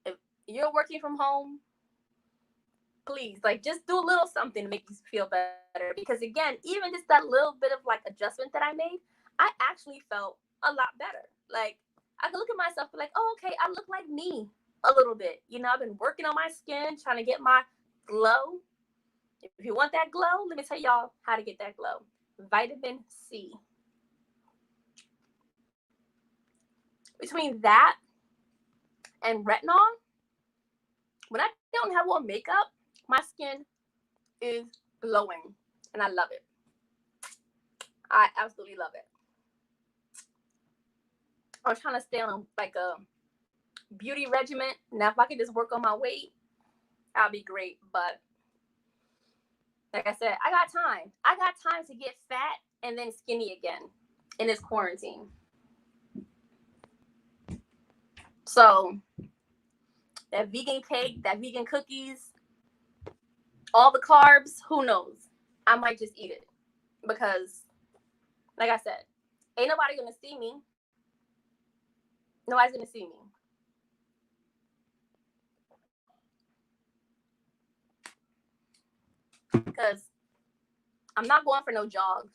if you're working from home, please, like, just do a little something to make you feel better. Because, again, even just that little bit of, like, adjustment that I made, I actually felt a lot better. Like, I could look at myself and be like, oh, okay, I look like me a little bit. I've been working on my skin, trying to get my glow. If you want that glow, let me tell y'all how to get that glow. Vitamin C. Between that and retinol, when I don't have on makeup, my skin is glowing, and I love it. I absolutely love it. I'm trying to stay on, like, a beauty regimen. Now, if I could just work on my weight, I'll be great. But like I said, I got time. I got time to get fat and then skinny again in this quarantine. So that vegan cake, that vegan cookies, all the carbs, who knows? I might just eat it because, like I said, ain't nobody gonna see me. Nobody's gonna see me. Because I'm not going for no jog.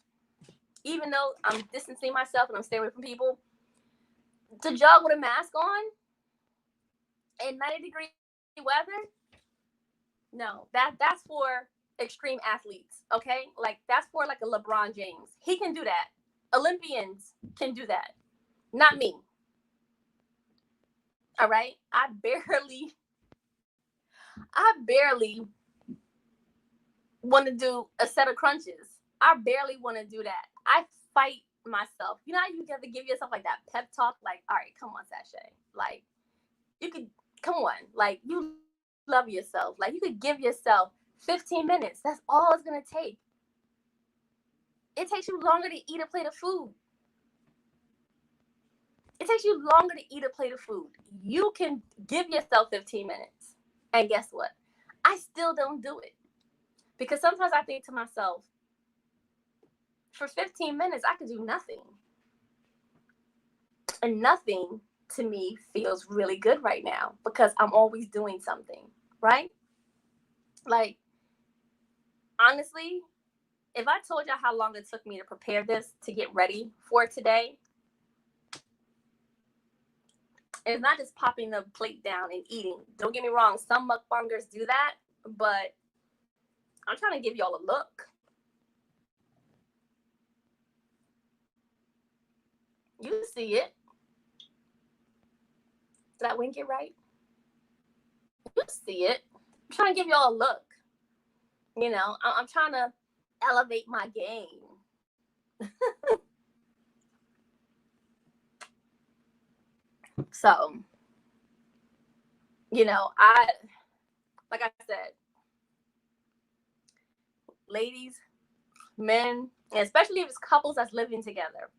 Even though I'm distancing myself and I'm staying away from people, to jog with a mask on in 90-degree weather, no. That's for extreme athletes, okay? Like, that's for, like, a LeBron James. He can do that. Olympians can do that. Not me. All right? I barely want to do a set of crunches. I barely want to do that. I fight myself. You know how you have to give yourself, like, that pep talk? Like, all right, come on, Sashay. Like, you could, come on. Like, you love yourself. Like, you could give yourself 15 minutes. That's all it's going to take. It takes you longer to eat a plate of food. It takes you longer to eat a plate of food. You can give yourself 15 minutes. And guess what? I still don't do it. Because sometimes I think to myself, for 15 minutes, I could do nothing. And nothing, to me, feels really good right now because I'm always doing something, right? Like, honestly, if I told y'all how long it took me to prepare this, to get ready for today, it's not just popping the plate down and eating. Don't get me wrong, some mukbangers do that, but I'm trying to give y'all a look. You see it. Did I wink it right? You see it. I'm trying to give y'all a look. I'm trying to elevate my game. So, like I said, ladies, men, and especially if it's couples that's living together,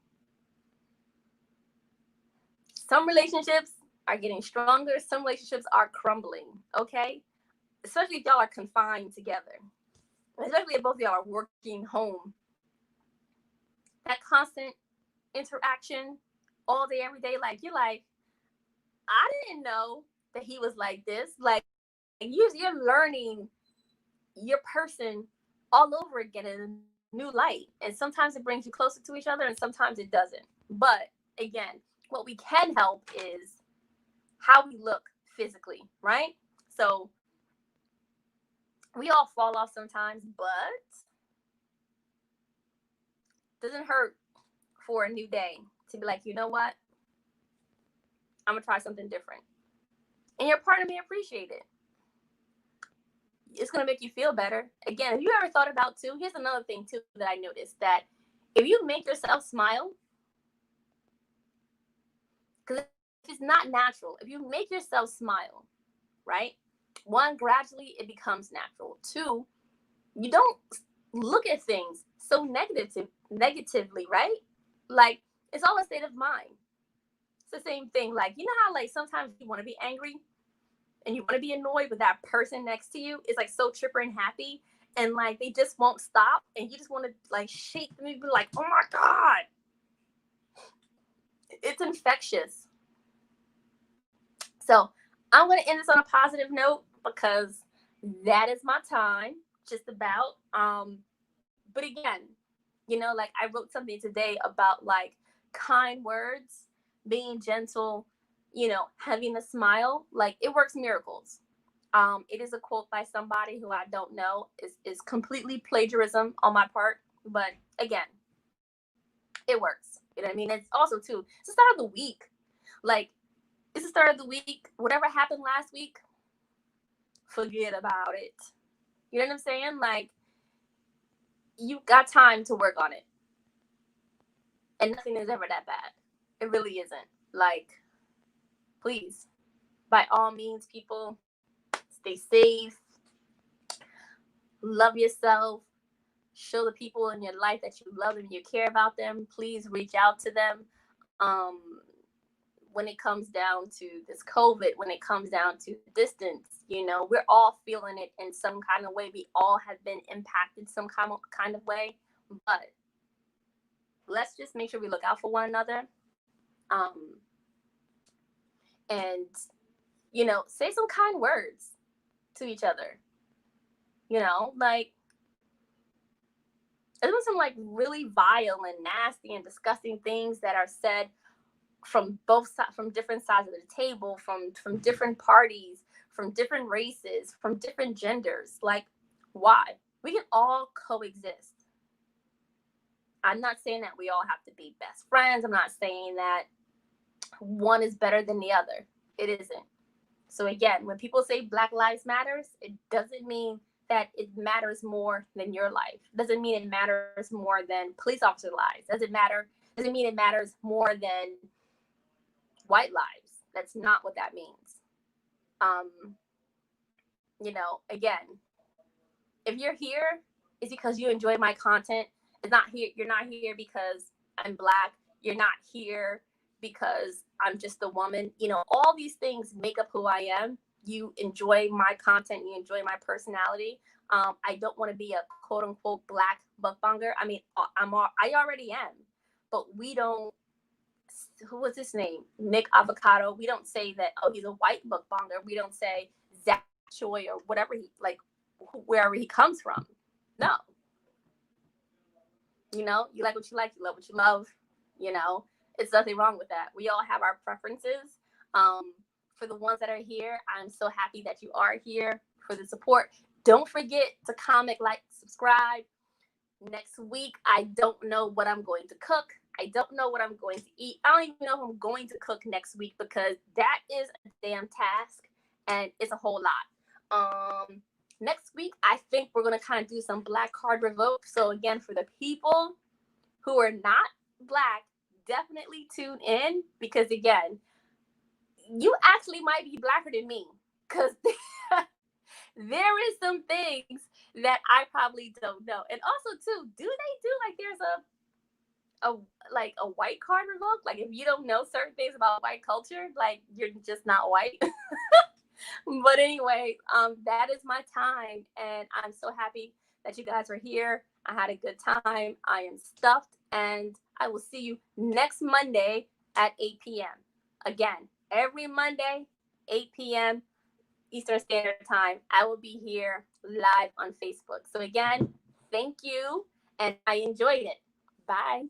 some relationships are getting stronger, some relationships are crumbling, okay? Especially if y'all are confined together, especially if both of y'all are working home. That constant interaction all day, every day, like, you're like, I didn't know that he was like this. Like, you're learning your person all over again in a new light. And sometimes it brings you closer to each other and sometimes it doesn't. But again, what we can help is how we look physically, right? So we all fall off sometimes, but it doesn't hurt for a new day to be like, you know what? I'm gonna try something different. And your partner may appreciate it. It's gonna make you feel better. Again, have you ever thought about too? Here's another thing too that I noticed, that if you make yourself smile, because if it's not natural, if you make yourself smile, right? One, gradually it becomes natural. Two, you don't look at things so negatively, right? Like, it's all a state of mind. It's the same thing. Like, you know how like sometimes you want to be angry and you want to be annoyed, but that person next to you is like so chipper and happy, and like they just won't stop, and you just want to like shake them and be like, oh my God. It's infectious. So I'm going to end this on a positive note because that is my time, just about. But again, you know, like I wrote something today about like kind words, being gentle, you know, having a smile, like it works miracles. It is a quote by somebody who I don't know, is completely plagiarism on my part, but again, it works. You know what I mean? It's also too, it's the start of the week. Like, it's the start of the week. Whatever happened last week, forget about it. You know what I'm saying? Like, you got time to work on it. And nothing is ever that bad. It really isn't. Like, please, by all means, people, stay safe, love yourself, show the people in your life that you love them, you care about them. Please reach out to them. Um, when it comes down to this COVID, when it comes down to distance, you know, we're all feeling it in some kind of way. We all have been impacted some kind of way, but let's just make sure we look out for one another. And, you know, say some kind words to each other. You know, like, there's been some like really vile and nasty and disgusting things that are said from both sides, from different sides of the table, from different parties, from different races, from different genders. Like, why? We can all coexist. I'm not saying that we all have to be best friends. I'm not saying that one is better than the other. It isn't. So again, when people say Black Lives Matters, it doesn't mean that it matters more than your life. It doesn't mean it matters more than police officer lives. Doesn't mean it matters more than white lives. That's not what that means. You know, again, if you're here, it's because you enjoy my content. It's not here. You're not here because I'm Black. You're not here because I'm just a woman. You know, all these things make up who I am. You enjoy my content. You enjoy my personality. I don't want to be a quote unquote Black mukbanger. I mean, I already am, but we don't. Who was his name? Nick Avocado. We don't say that. Oh, he's a white mukbanger. We don't say Zach Choi or whatever he like, wherever he comes from. No. You know, you like what you like. You love what you love. You know, it's nothing wrong with that. We all have our preferences. For the ones that are here, I'm so happy that you are here for the support. Don't forget to comment, like, subscribe. Next week, I don't know what I'm going to cook. I don't know what I'm going to eat. I don't even know if I'm going to cook next week because that is a damn task and it's a whole lot. Next week, I think we're going to kind of do some Black card revoke. So again, for the people who are not Black, definitely tune in because again, you actually might be Blacker than me because there is some things that I probably don't know. And also too, do they do like there's a white card revoke? Like if you don't know certain things about white culture, like you're just not white. But anyway, that is my time, and I'm so happy that you guys are here. I had a good time. I am stuffed, and I will see you next Monday at 8 p.m. Again, every Monday, 8 p.m. Eastern Standard Time. I will be here live on Facebook. So again, thank you, and I enjoyed it. Bye.